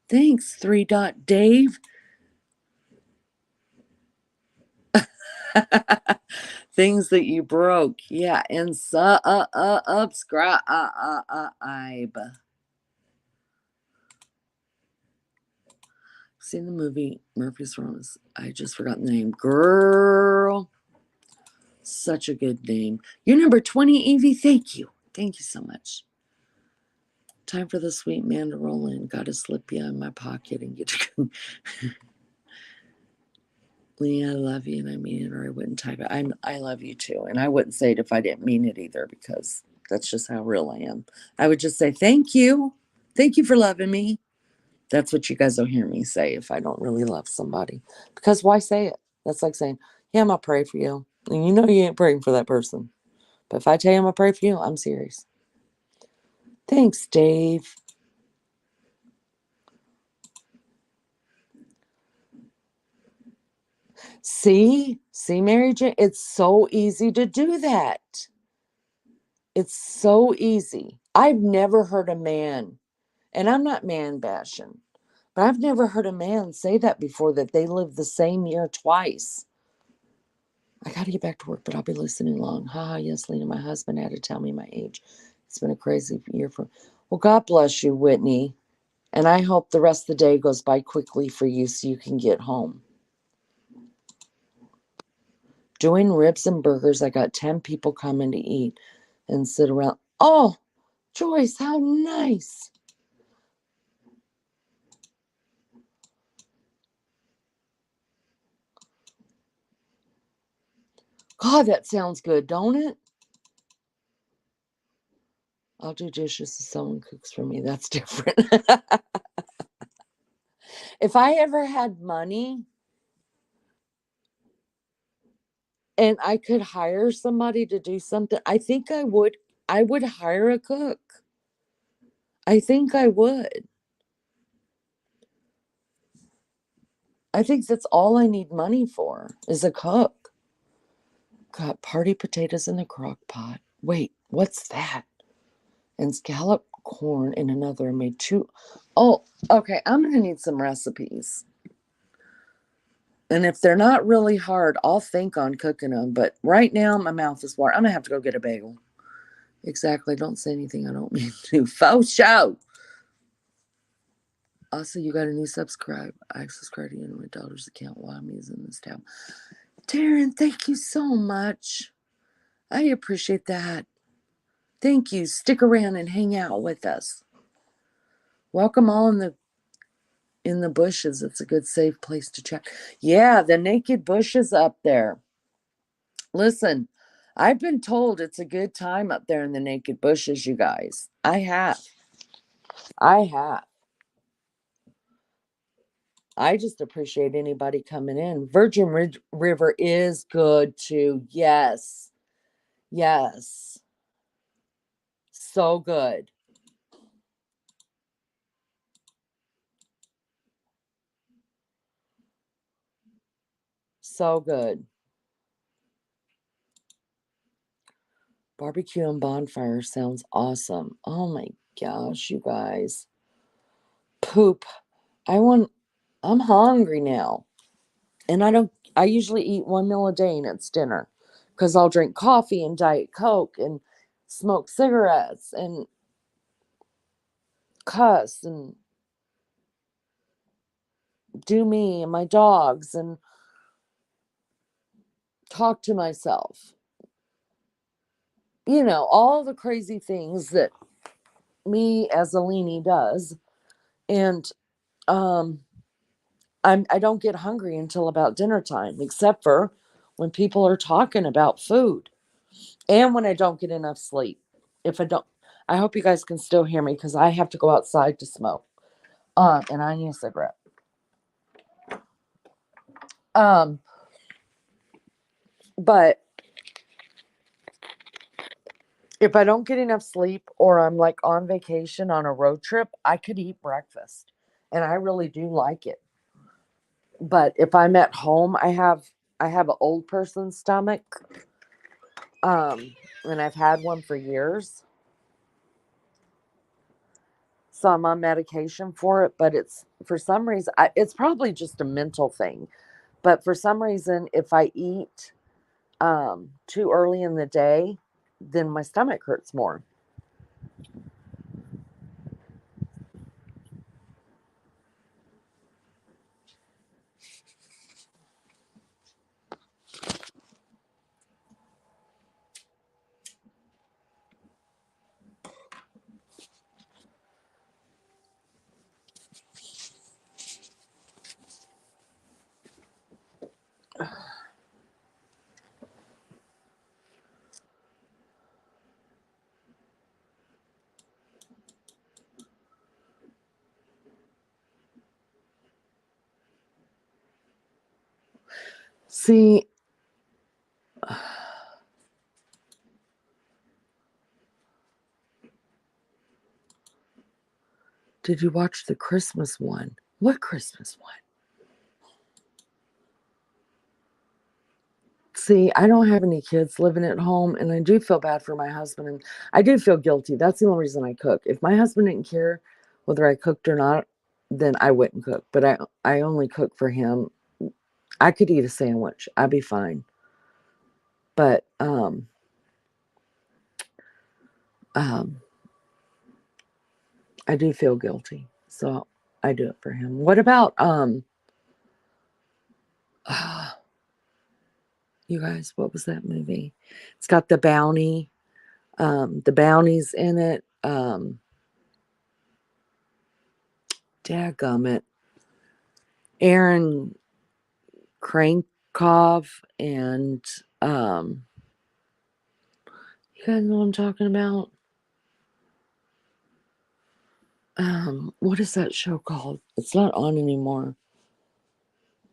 Thanks, 3 Dave. Things that you broke. Yeah, and subscribe. Seen the movie Murphy's Romance. I just forgot the name. Girl. Such a good name. You're number 20, Evie. Thank you. Thank you so much. Time for the sweet man to roll in. Gotta slip you in my pocket and get you. Lee, I love you and I mean it, or I wouldn't type it. I love you too. And I wouldn't say it if I didn't mean it either, because that's just how real I am. I would just say thank you. Thank you for loving me. That's what you guys will hear me say if I don't really love somebody. Because why say it? That's like saying, yeah, I'm gonna pray for you. And you know you ain't praying for that person. But if I tell you I'm gonna pray for you, I'm serious. Thanks, Dave. See, Mary Jane, it's so easy to do that. It's so easy. I've never heard a man, and I'm not man bashing, but I've never heard a man say that before, that they lived the same year twice. I got to get back to work, but I'll be listening long. Haha, yes, Lena, my husband had to tell me my age. It's been a crazy year for. Well, God bless you, Whitney. And I hope the rest of the day goes by quickly for you so you can get home. Doing ribs and burgers. I got 10 people coming to eat and sit around. Oh, Joyce, how nice. God, that sounds good, don't it? I'll do dishes if someone cooks for me. That's different. If I ever had money and I could hire somebody to do something, I think I would. I would hire a cook. I think I would. I think that's all I need money for is a cook. Got party potatoes in the crock pot. Wait, what's that? And scalloped corn in another. Made two. Oh, okay. I'm going to need some recipes. And if they're not really hard, I'll think on cooking them. But right now, my mouth is watering. I'm going to have to go get a bagel. Exactly. Don't say anything I don't mean to. Faux show. Also, you got a new subscribe. I subscribe to you on my daughter's account while I'm using this tab. Taryn, thank you so much. I appreciate that. Thank you. Stick around and hang out with us. Welcome all in the bushes. It's a good safe place to chat. Yeah, the naked bushes up there. Listen, I've been told it's a good time up there in the naked bushes, you guys. I have. I have. I just appreciate anybody coming in. Virgin River is good too. Yes. Yes. So good. So good. Barbecue and bonfire sounds awesome. Oh my gosh, you guys. Poop. I'm hungry now. And I usually eat one meal a day and it's dinner. Because I'll drink coffee and Diet Coke and smoke cigarettes and cuss and do me and my dogs and talk to myself. You know, all the crazy things that me as a leanie does. And um I don't get hungry until about dinner time, except for when people are talking about food and when I don't get enough sleep. If I don't, I hope you guys can still hear me because I have to go outside to smoke. And I need a cigarette. Um, but if I don't get enough sleep or I'm like on vacation on a road trip, I could eat breakfast, and I really do like it. But if I'm at home, I have an old person stomach, and I've had one for years. So I'm on medication for it, but it's for some reason it's probably just a mental thing. But for some reason, if I eat too early in the day, then my stomach hurts more. See, did you watch the Christmas one? What Christmas one? See, I don't have any kids living at home, and I do feel bad for my husband, and I do feel guilty. That's the only reason I cook. If my husband didn't care whether I cooked or not, then I wouldn't cook. But I only cook for him. I could eat a sandwich. I'd be fine. But um, I do feel guilty, so I do it for him. What about you guys? What was that movie? It's got the bounty. The bounty's in it. Dadgummit. Aaron Krankov and you guys know what I'm talking about? What is that show called? It's not on anymore.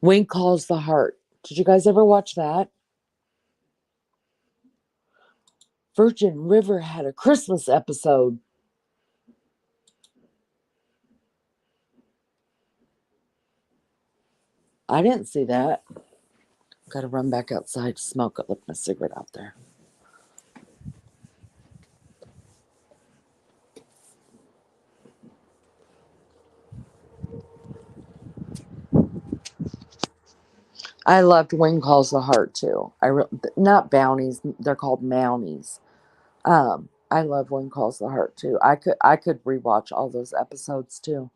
Wink Calls the Heart. Did you guys ever watch that? Virgin River had a Christmas episode. I didn't see that. Gotta run back outside to smoke it, lift my cigarette out there. I loved Wing Calls the Heart too. Not bounties, they're called mounties. I love Wing Calls the Heart too. I could rewatch all those episodes too.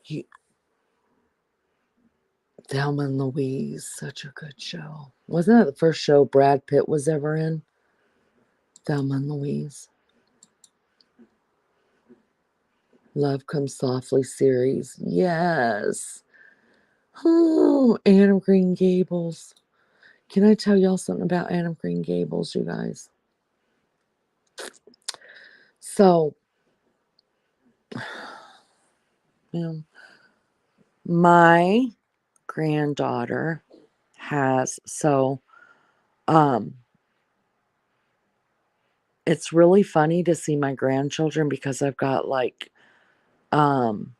He, Thelma and Louise, such a good show. Wasn't it the first show Brad Pitt was ever in? Thelma and Louise. Love Comes Softly series. Yes. Oh, Anne of Green Gables. Can I tell y'all something about Anne of Green Gables, you guys? So, you know, my granddaughter has, um, it's really funny to see my grandchildren because I've got like um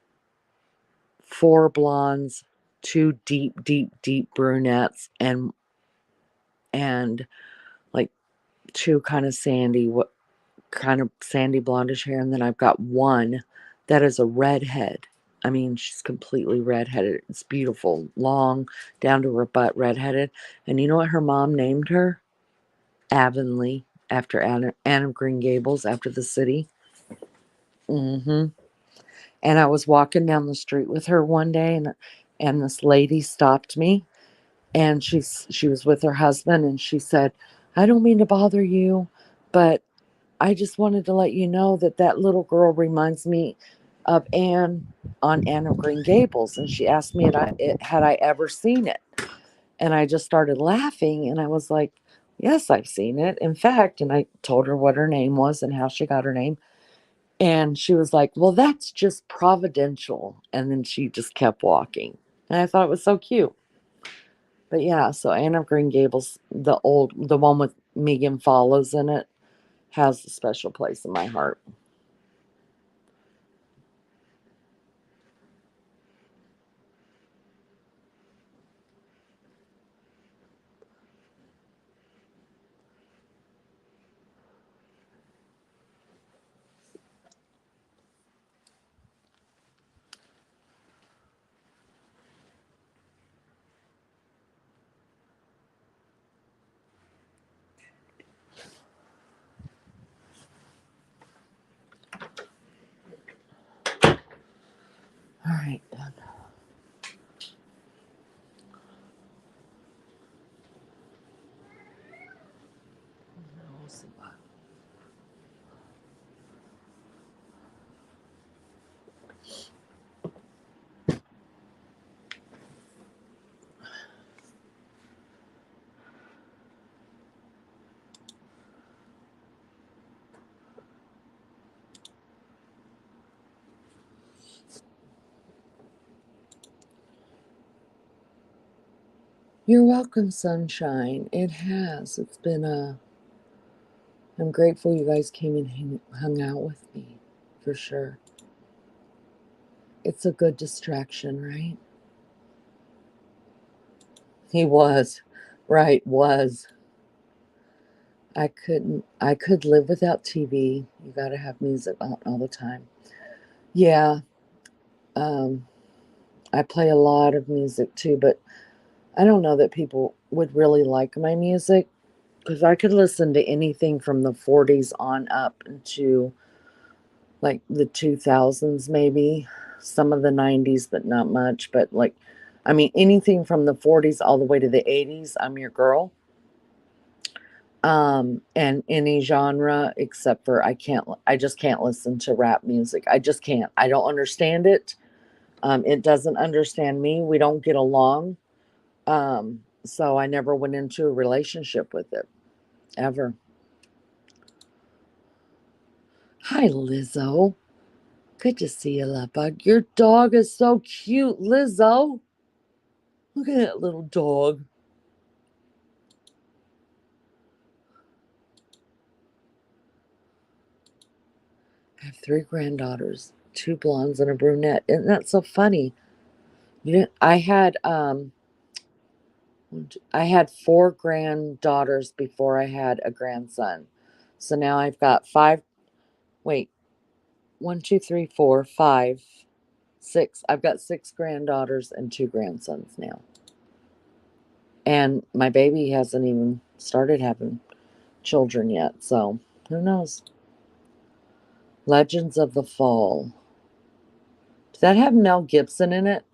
four blondes, two deep, deep, deep brunettes, and like two kind of sandy blondish hair, and then I've got one that is a redhead. I mean, she's completely redheaded. It's beautiful, long down to her butt, redheaded. And you know what her mom named her? Avonlea, after Anne of Green Gables, after the city. Mm-hmm. And I was walking down the street with her one day, and this lady stopped me, and she was with her husband, and she said, "I don't mean to bother you, but I just wanted to let you know that that little girl reminds me of Anne on Anne of Green Gables." And she asked me had I ever seen it. And I just started laughing. And I was like, yes, I've seen it. In fact, and I told her what her name was and how she got her name. And she was like, well, that's just providential. And then she just kept walking. And I thought it was so cute. But yeah, so Anne of Green Gables, the one with Megan Follows in it, has a special place in my heart. You're welcome, sunshine. It has. It's been a. I'm grateful you guys came and hung out with me, for sure. It's a good distraction, right? He was. Right, was. I could live without TV. You gotta have music on all the time. Yeah, um, I play a lot of music too, but I don't know that people would really like my music because I could listen to anything from the 40s on up into like the 2000s, maybe some of the 90s, but not much. But like, I mean, anything from the 40s all the way to the 80s, I'm your girl. And any genre except for I just can't listen to rap music. I just can't. I don't understand it. It doesn't understand me. We don't get along. So I never went into a relationship with it ever. Hi, Lizzo. Good to see you, love bug. Your dog is so cute, Lizzo. Look at that little dog. I have three granddaughters, two blondes and a brunette. Isn't that so funny? You didn't, I had four granddaughters before I had a grandson. So now I've got five. Wait, one, two, three, four, five, six. I've got six granddaughters and two grandsons now. And my baby hasn't even started having children yet. So who knows? Legends of the Fall. Does that have Mel Gibson in it?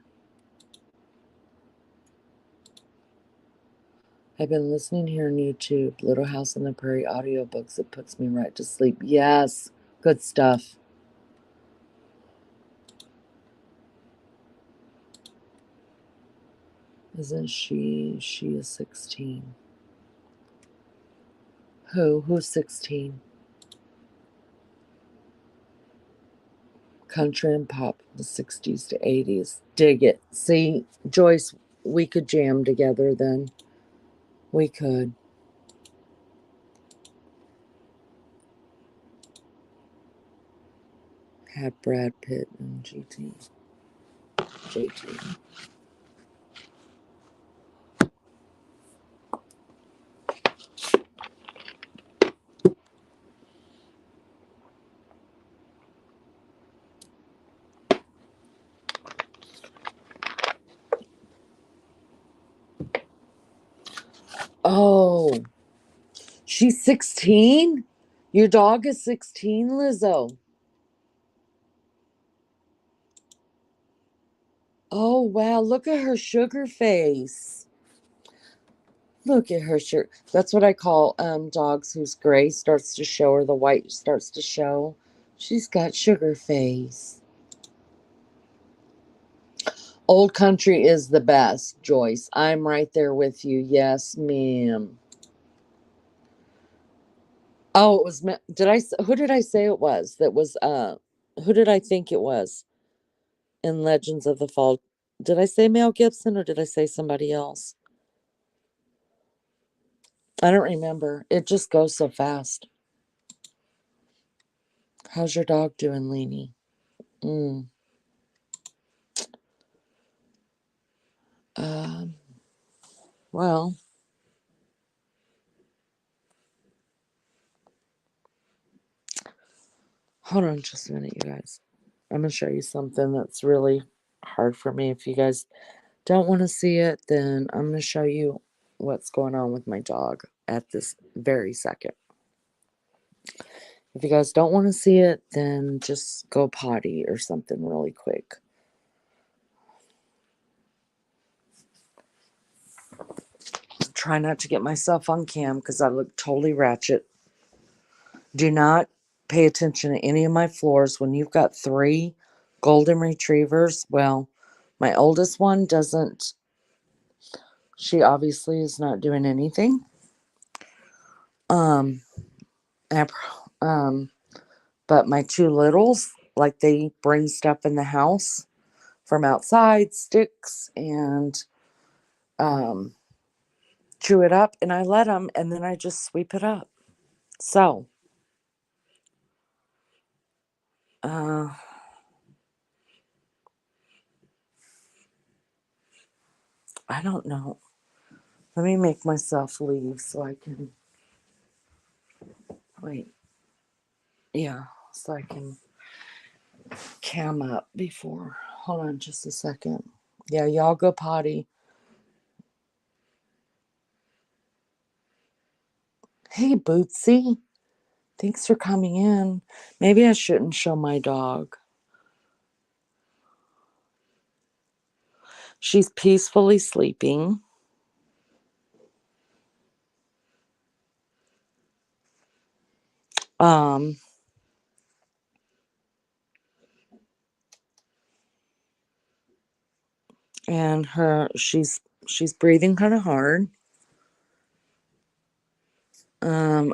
I've been listening here on YouTube, Little House on the Prairie audiobooks. It puts me right to sleep. Yes, good stuff. Isn't she? She is 16. Who? Who's 16? Country and pop, the 60s to 80s. Dig it. See, Joyce, we could jam together then. We could. Had Brad Pitt and JT. Oh, she's 16? Your dog is 16, Lizzo. Oh, wow. Look at her sugar face. Look at her shirt. That's what I call dogs whose gray starts to show or the white starts to show. She's got sugar face. Old Country is the best, Joyce. I'm right there with you. Yes, ma'am. Oh, it was who did I say it was? That was who did I think it was in Legends of the Fall? Did I say Mel Gibson or did I say somebody else? I don't remember. It just goes so fast. How's your dog doing, Leanie? Mm. Um, well, hold on just a minute, you guys. I'm going to show you something that's really hard for me. If you guys don't want to see it, then I'm going to show you what's going on with my dog at this very second. If you guys don't want to see it, then just go potty or something really quick. Try not to get myself on cam because I look totally ratchet. Do not pay attention to any of my floors when you've got three golden retrievers. Well, my oldest one doesn't, she obviously is not doing anything. Um, um, but my two littles, like they bring stuff in the house from outside, sticks and chew it up, and I let them, and then I just sweep it up. So, uh, I don't know. Let me make myself leave so I can wait. Yeah, so I can cam up before. Hold on just a second. Yeah, y'all go potty. Hey, Bootsy. Thanks for coming in. Maybe I shouldn't show my dog. She's peacefully sleeping. Um, and she's breathing kind of hard.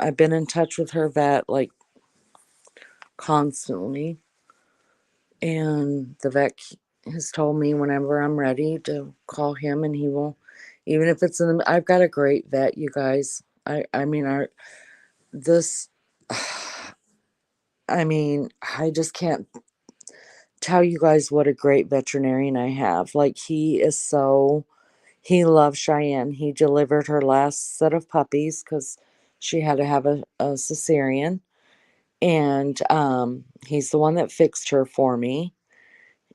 I've been in touch with her vet like constantly, and the vet has told me whenever I'm ready to call him, and he will, even if it's in the. I've got a great vet, you guys. I mean, our this. I mean, I just can't tell you guys what a great veterinarian I have. Like, he is so. He loves Cheyenne. He delivered her last set of puppies because she had to have a cesarean, and he's the one that fixed her for me,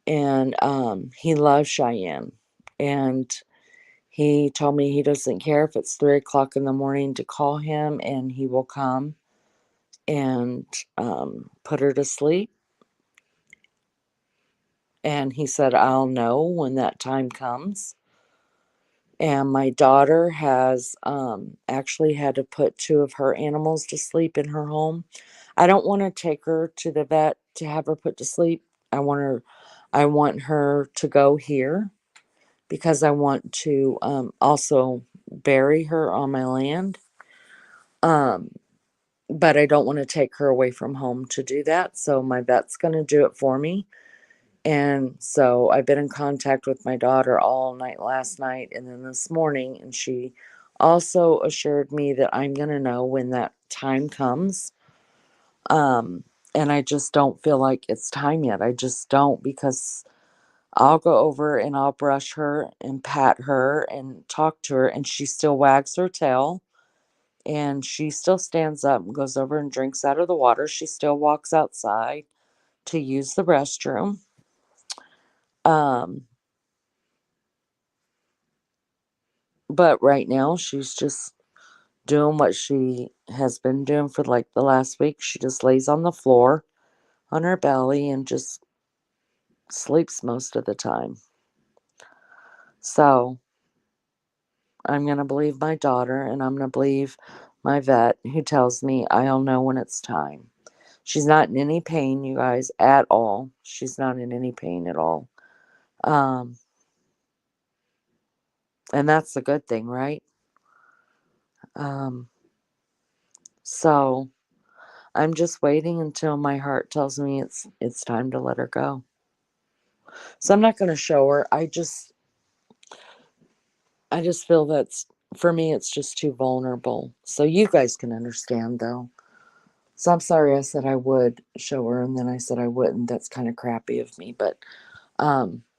and he loves Cheyenne, and he told me he doesn't care if it's 3 o'clock in the morning to call him, and he will come and put her to sleep. And he said, I'll know when that time comes. And my daughter has actually had to put two of her animals to sleep in her home. I don't want to take her to the vet to have her put to sleep. I want her to go here because I want to also bury her on my land. Um, but I don't want to take her away from home to do that. So my vet's going to do it for me. And so I've been in contact with my daughter all night last night and then this morning. And she also assured me that I'm going to know when that time comes. Um, and I just don't feel like it's time yet. I just don't, because I'll go over and I'll brush her and pat her and talk to her, and she still wags her tail, and she still stands up and goes over and drinks out of the water. She still walks outside to use the restroom. Um, but right now she's just doing what she has been doing for like the last week. She just lays on the floor on her belly and just sleeps most of the time. So I'm going to believe my daughter, and I'm going to believe my vet who tells me I'll know when it's time. She's not in any pain, you guys, at all. She's not in any pain at all. Um, and that's a good thing, right? Um, so I'm just waiting until my heart tells me it's time to let her go. So I'm not going to show her. I just feel that's, for me, it's just too vulnerable. So you guys can understand though. So I'm sorry I said I would show her and then I said I wouldn't. That's kind of crappy of me, but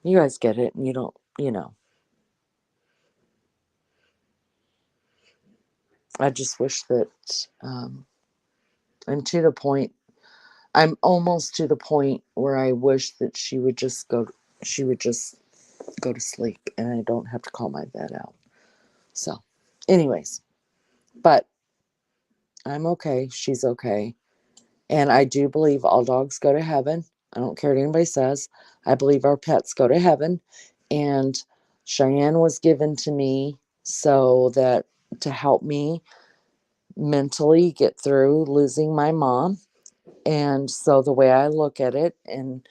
you guys get it, and you don't, I just wish that I'm to the point, I'm almost to the point where I wish that she would just go to sleep and I don't have to call my vet out. So, anyways, but I'm okay. She's okay. And I do believe all dogs go to heaven. I don't care what anybody says. I believe our pets go to heaven. And Cheyenne was given to me so that to help me mentally get through losing my mom. And so the way I look at it, and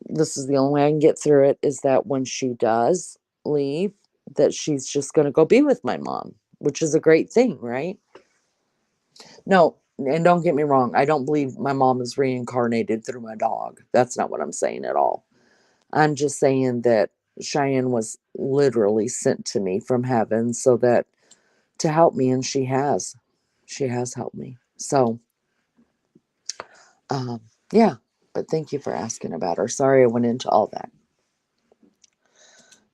this is the only way I can get through it, is that when she does leave, that she's just going to go be with my mom, which is a great thing, right? No, and don't get me wrong, I don't believe my mom is reincarnated through my dog. That's not what I'm saying at all. I'm just saying that Cheyenne was literally sent to me from heaven so that to help me, and she has. She has helped me. So, um, yeah. But thank you for asking about her. Sorry I went into all that.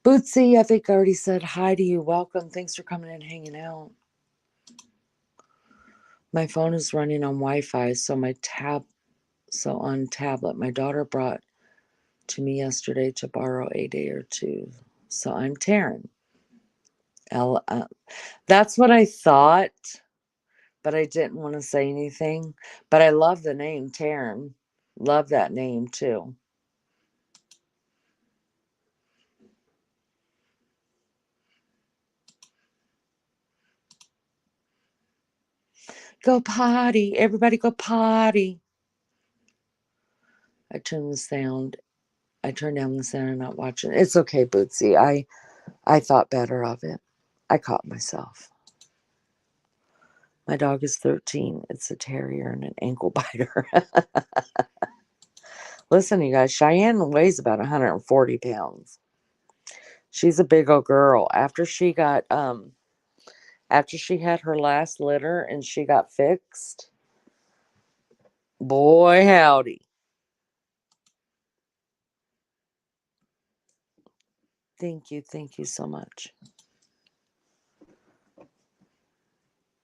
Bootsy, I think I already said hi to you. Welcome. Thanks for coming and hanging out. My phone is running on Wi-Fi, so on tablet. My daughter brought to me yesterday to borrow a day or two. So I'm Taryn. L. That's what I thought, but I didn't want to say anything. But I love the name Taryn. Love that name too. Go potty. Everybody go potty. I turned the sound. I turned down the sound and not watching. It's okay, Bootsy. I thought better of it. I caught myself. My dog is 13. It's a terrier and an ankle biter. Listen, you guys, Cheyenne weighs about 140 pounds. She's a big old girl. After she had her last litter and she got fixed, boy howdy. Thank you so much.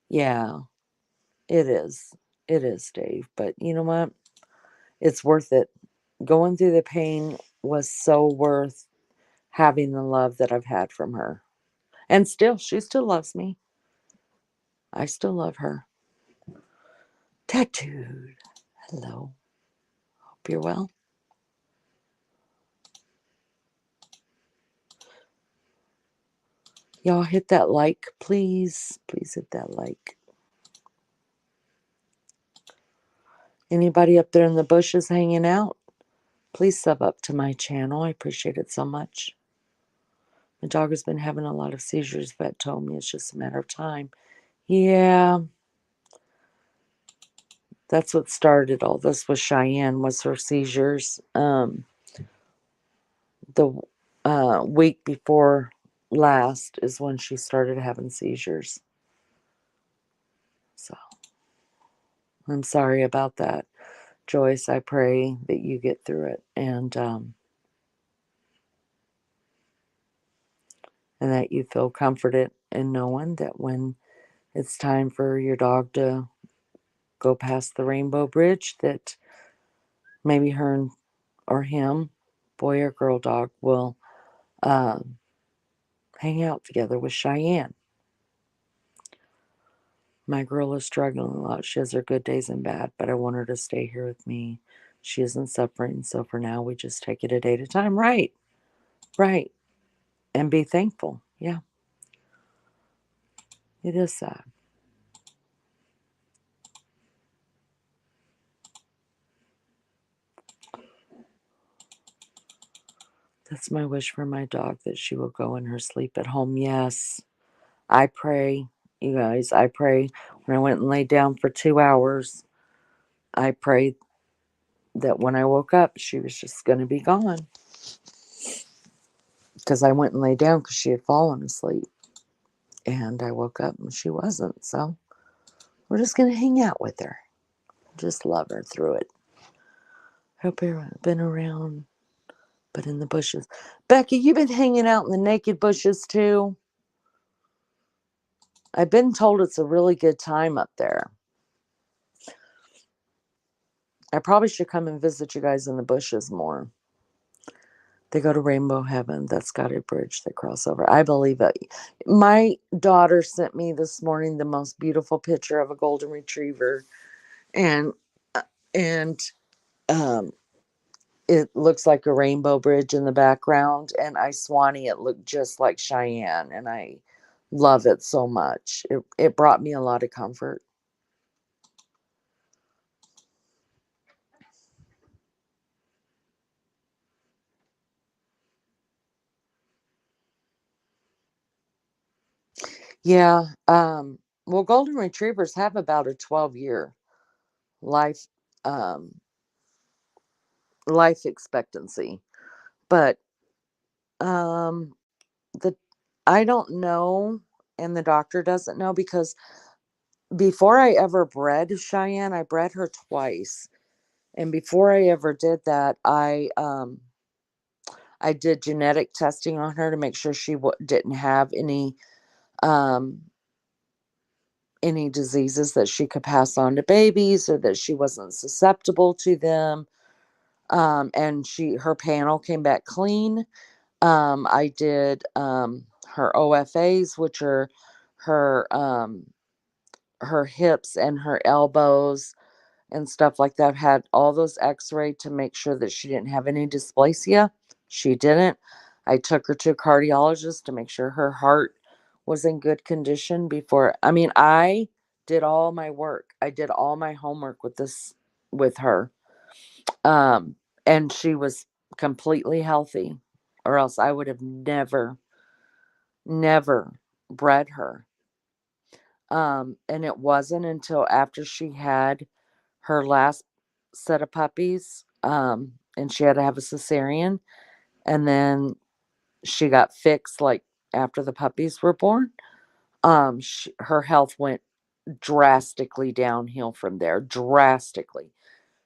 Yeah, it is. It is, Dave. But you know what? It's worth it. Going through the pain was so worth having the love that I've had from her. And still, she still loves me. I still love her. Tattooed. Hello. Hope you're well. Y'all hit that like, please. Please hit that like. Anybody up there in the bushes hanging out? Please sub up to my channel. I appreciate it so much. My dog has been having a lot of seizures. Vet told me it's just a matter of time. Yeah, that's what started all this with Cheyenne was her seizures. The week before last is when she started having seizures. So I'm sorry about that, Joyce. I pray that you get through it and that you feel comforted in knowing that when it's time for your dog to go past the rainbow bridge, that maybe her or him, boy or girl dog, will um, hang out together with Cheyenne. My girl is struggling a lot. She has her good days and bad, but I want her to stay here with me. She isn't suffering, so for now we just take it a day at a time. Right, right. And be thankful. Yeah, it is sad. That's my wish for my dog, that she will go in her sleep at home. Yes, I pray, you guys. I pray. When I went and laid down for 2 hours, I prayed that when I woke up, she was just going to be gone. Because I went and lay down because she had fallen asleep. And I woke up and she wasn't. So we're just going to hang out with her. Just love her through it. Hope you've been around, but in the bushes. Becky, you've been hanging out in the naked bushes too? I've been told it's a really good time up there. I probably should come and visit you guys in the bushes more. They go to Rainbow Heaven. That's got a bridge that cross over. I believe it. My daughter sent me this morning the most beautiful picture of a golden retriever, and and um, it looks like a rainbow bridge in the background. And I Swanee, it looked just like Cheyenne, and I love it so much. It brought me a lot of comfort. Yeah. Well, golden retrievers have about a 12-year life um, life expectancy, but um, the I don't know. and the doctor doesn't know, because before I ever bred Cheyenne, I bred her twice. And before I ever did that, I did genetic testing on her to make sure she didn't have um any diseases that she could pass on to babies, or that she wasn't susceptible to them. And her panel came back clean. I did her OFAs, which are her her hips and her elbows and stuff like that. Had all those x-rayed to make sure that she didn't have any dysplasia. She didn't. I took her to a cardiologist to make sure her heart was in good condition before. I mean, I did all my work. I did all my homework with her. Um and she was completely healthy, or else I would have never bred her. And it wasn't until after she had her last set of puppies, and she had to have a cesarean, and then she got fixed like after the puppies were born. Her health went drastically downhill from there. Drastically.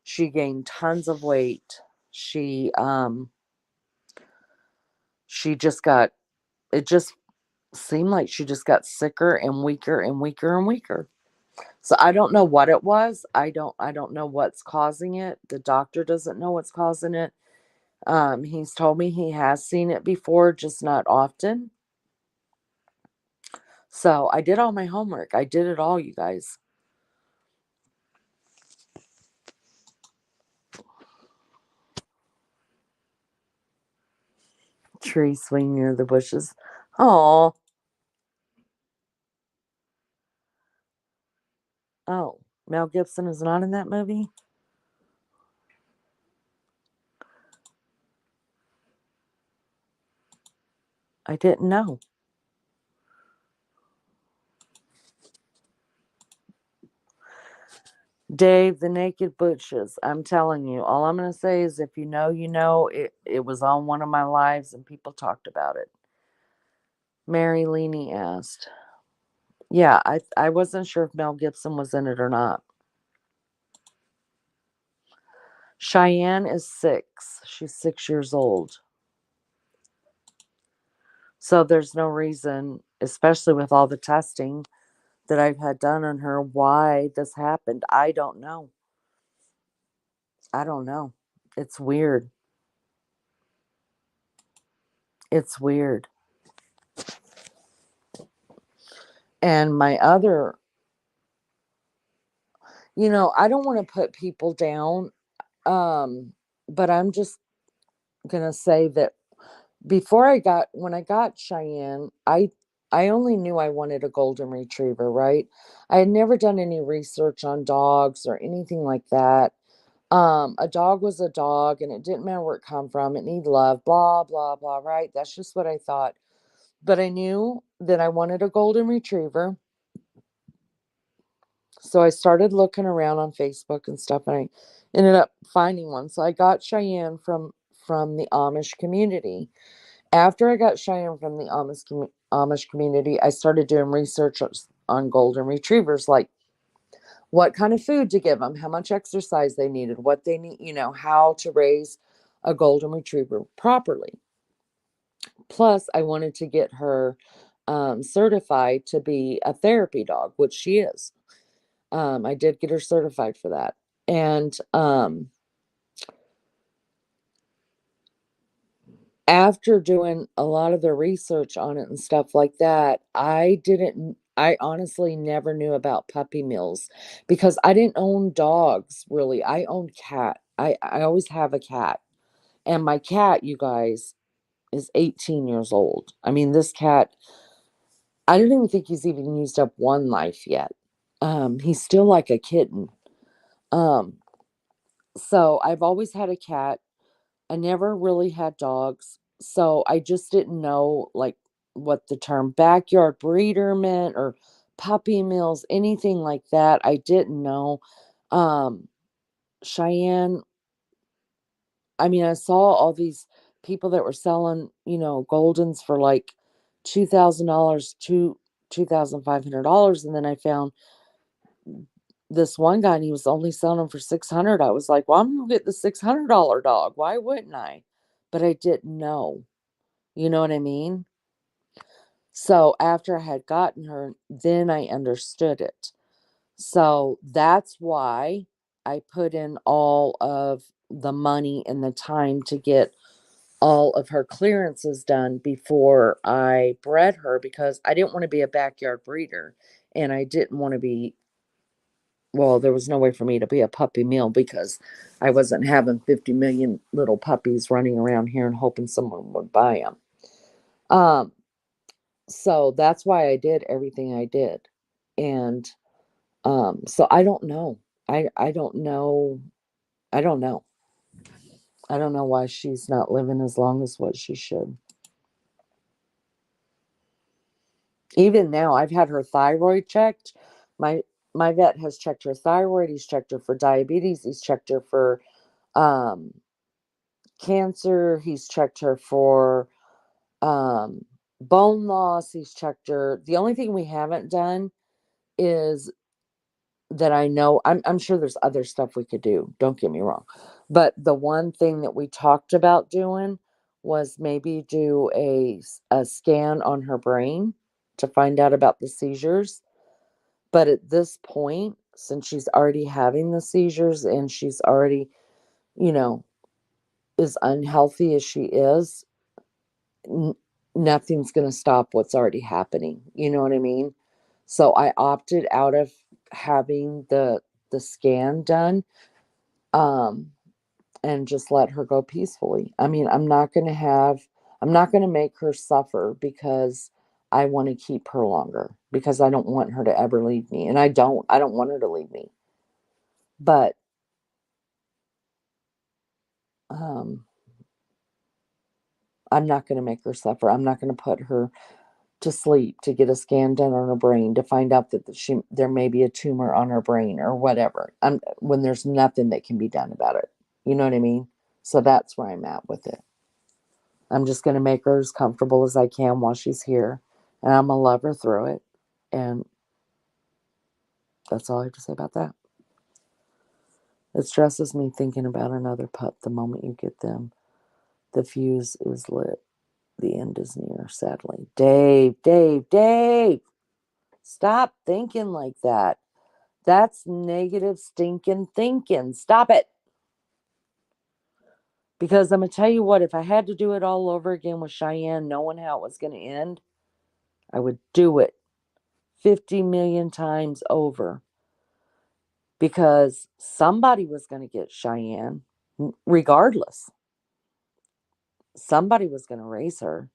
She gained tons of weight. She just got, it just seemed like she just got sicker and weaker and weaker and weaker. So I don't know what it was. I don't know what's causing it. The doctor doesn't know what's causing it. He's told me he has seen it before, just not often. So I did all my homework. I did it all, you guys. Tree swing near the bushes. Oh, oh, Mel Gibson is not in that movie? I didn't know. Dave, the Naked Butches. I'm telling you, all I'm going to say is if you know, you know, it was on one of my lives and people talked about it. Mary Leaney asked. Yeah, I wasn't sure if Mel Gibson was in it or not. Cheyenne is 6. She's 6 years old. So there's no reason, especially with all the testing that I've had done on her, why this happened. I don't know. I don't know. It's weird. It's weird. And my other, I don't want to put people down, but I'm just going to say that when I got Cheyenne, I only knew I wanted a golden retriever, right? I had never done any research on dogs or anything like that. A dog was a dog, and it didn't matter where it come from. It needed love, blah blah blah, right? That's just what I thought. But I knew that I wanted a golden retriever. So I started looking around on Facebook and stuff, and I ended up finding one. So I got Cheyenne from the Amish community. After I got Cheyenne from the Amish community, I started doing research on golden retrievers, like what kind of food to give them, how much exercise they needed, what they need, how to raise a golden retriever properly. Plus, I wanted to get her certified to be a therapy dog, which she is. I did get her certified for that. And after doing a lot of the research on it and stuff like that, I honestly never knew about puppy mills because I didn't own dogs really. I owned cat. I always have a cat. And my cat, you guys, is 18 years old. I mean, this cat, I don't even think he's even used up one life yet. He's still like a kitten. Um, so I've always had a cat. I never really had dogs, so I just didn't know like what the term backyard breeder meant or puppy mills, anything like that. I didn't know. Um, Cheyenne, I mean, I saw all these people that were selling, Goldens for like $2,000, $2,500. And then I found this one guy and he was only selling them for 600. I was like, well, I'm going to get the $600 dog. Why wouldn't I? But I didn't know. You know what I mean? So after I had gotten her, then I understood it. So that's why I put in all of the money and the time to get all of her clearances done before I bred her, because I didn't want to be a backyard breeder and I didn't want to be, well, there was no way for me to be a puppy mill because I wasn't having 50 million little puppies running around here and hoping someone would buy them. So that's why I did everything I did. And so I don't know. I don't know. I don't know. I don't know why she's not living as long as what she should. Even now, I've had her thyroid checked. My my vet has checked her thyroid. He's checked her for diabetes. He's checked her for um, cancer. He's checked her for um, bone loss. He's checked her. The only thing we haven't done is that I know, I'm sure there's other stuff we could do. Don't get me wrong. But the one thing that we talked about doing was maybe do a scan on her brain to find out about the seizures. But at this point, since she's already having the seizures and she's already, you know, as unhealthy as she is, n- nothing's going to stop what's already happening. You know what I mean? So I opted out of having the scan done, um and just let her go peacefully. I mean, I'm not going to make her suffer because I want to keep her longer, because I don't want her to ever leave me, and I don't want her to leave me. But um I'm not going to make her suffer. I'm not going to put her to sleep to get a scan done on her brain to find out that there may be a tumor on her brain or whatever. When there's nothing that can be done about it. You know what I mean? So that's where I'm at with it. I'm just going to make her as comfortable as I can while she's here, and I'm going to love her through it. And that's all I have to say about that. It stresses me thinking about another pup the moment you get them. The fuse is lit. The end is near, sadly. Dave, Dave, Dave, stop thinking like that. That's negative, stinking thinking. Stop it. Because I'm going to tell you what, if I had to do it all over again with Cheyenne, knowing how it was going to end, I would do it 50 million times over. Because somebody was going to get Cheyenne, regardless. Somebody was going to raise her.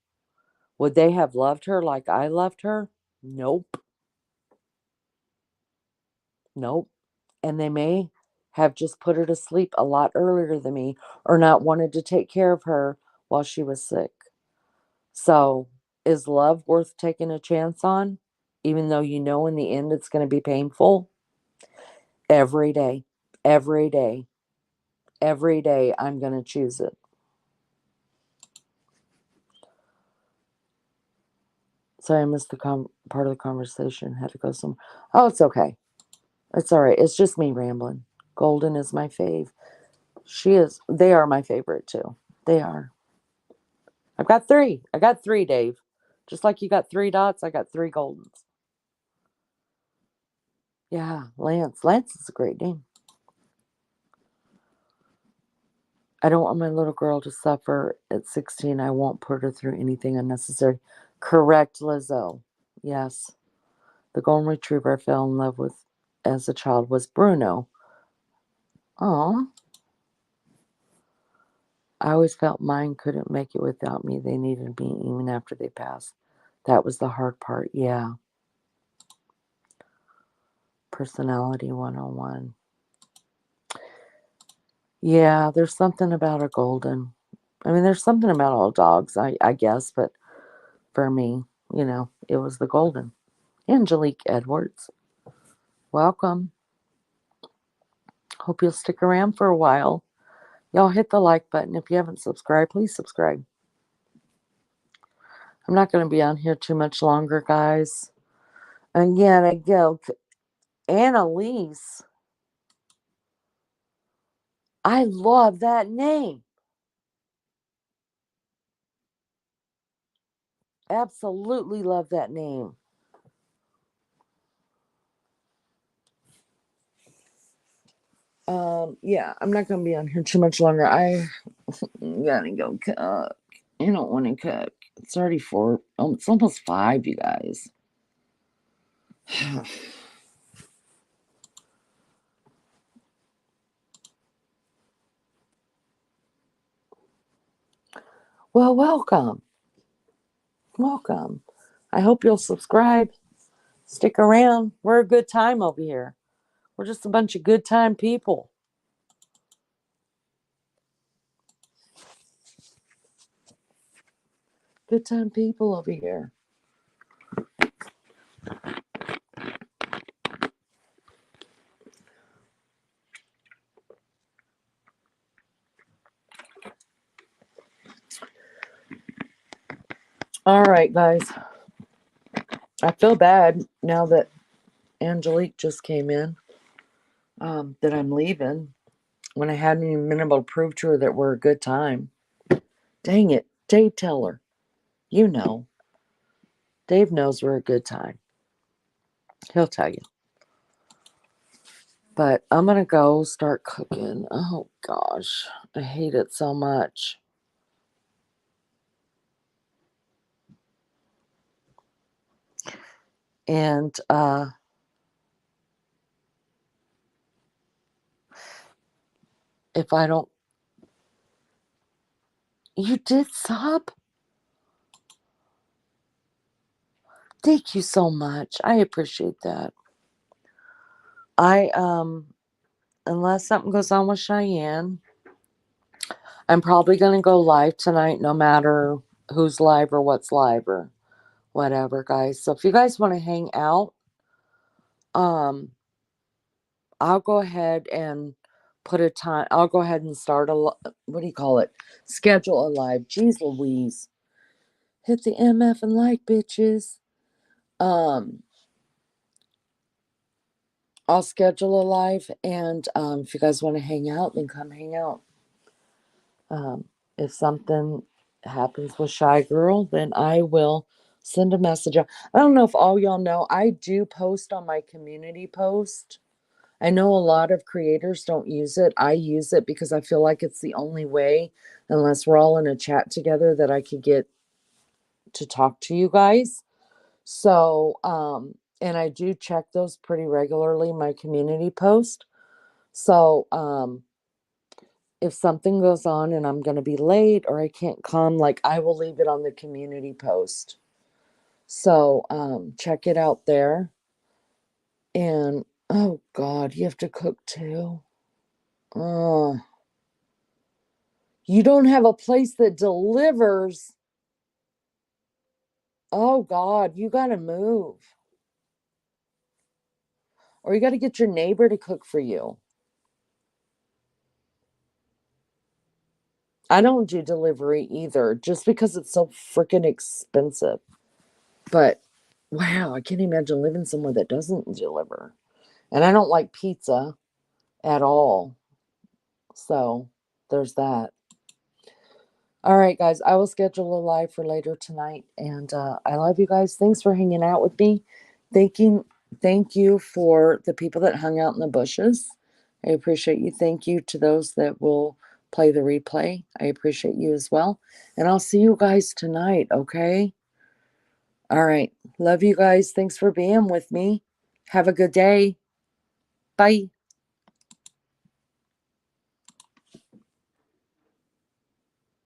Would they have loved her like I loved her? Nope. Nope. And they may have just put her to sleep a lot earlier than me, or not wanted to take care of her while she was sick. So, is love worth taking a chance on, even though you know in the end it's going to be painful? Every day, every day, every day, I'm going to choose it. Sorry, I missed the part of the conversation. Had to go some. Oh, it's okay. It's all right. It's just me rambling. Golden is my fave. She is. They are my favorite too. They are. I've got three. I got three, Dave. Just like you got three dots, I got three Goldens. Yeah, Lance. Lance is a great name. I don't want my little girl to suffer at 16. I won't put her through anything unnecessary. Correct, Lizzo. Yes. The golden retriever I fell in love with as a child was Bruno. Aw. I always felt mine couldn't make it without me. They needed me even after they passed. That was the hard part. Yeah. Personality 101. Yeah, there's something about a golden. I mean, there's something about all dogs, I guess, but for me, it was the golden. Angelique Edwards. Welcome. Hope you'll stick around for a while. Y'all hit the like button. If you haven't subscribed, please subscribe. I'm not going to be on here too much longer, guys. Again, I go, Annalise. I love that name. Absolutely love that name. Yeah, I'm not gonna be on here too much longer. I gotta go cook. I don't want to cook. It's already 4. Oh, it's almost 5, you guys. Well, welcome. Welcome. I hope you'll subscribe. Stick around. We're a good time over here. We're just a bunch of good time people. Good time people over here. All right, guys. I feel bad now that Angelique just came in, that I'm leaving when I hadn't even been able to prove to her that we're a good time. Dang it. Dave, tell her. You know. Dave knows we're a good time. He'll tell you. But I'm going to go start cooking. Oh, gosh. I hate it so much. And, if I don't. You did sub? Thank you so much. I appreciate that. Unless something goes on with Cheyenne, I'm probably going to go live tonight, no matter who's live or what's live or whatever, guys. So if you guys want to hang out, I'll go ahead and put a time. I'll go ahead and start what do you call it? Schedule a live. Jeez Louise. Hit the MF and like, bitches. I'll schedule a live, and if you guys want to hang out, then come hang out. If something happens with Shy Girl, then I will send a message out. I don't know if all y'all know, I do post on my community post. I know a lot of creators don't use it. I use it because I feel like it's the only way, unless we're all in a chat together, that I could get to talk to you guys. So, and I do check those pretty regularly, my community post. So, if something goes on and I'm going to be late or I can't come, like I will leave it on the community post. So, check it out there. And oh God, you have to cook too. Oh, you don't have a place that delivers. Oh God, you got to move. Or you got to get your neighbor to cook for you. I don't do delivery either, just because it's so freaking expensive. But wow, I can't imagine living somewhere that doesn't deliver. And I don't like pizza at all. So there's that. All right, guys, I will schedule a live for later tonight. And I love you guys. Thanks for hanging out with me. Thank you for the people that hung out in the bushes. I appreciate you. Thank you to those that will play the replay. I appreciate you as well. And I'll see you guys tonight, okay? All right. Love you guys. Thanks for being with me. Have a good day. Bye.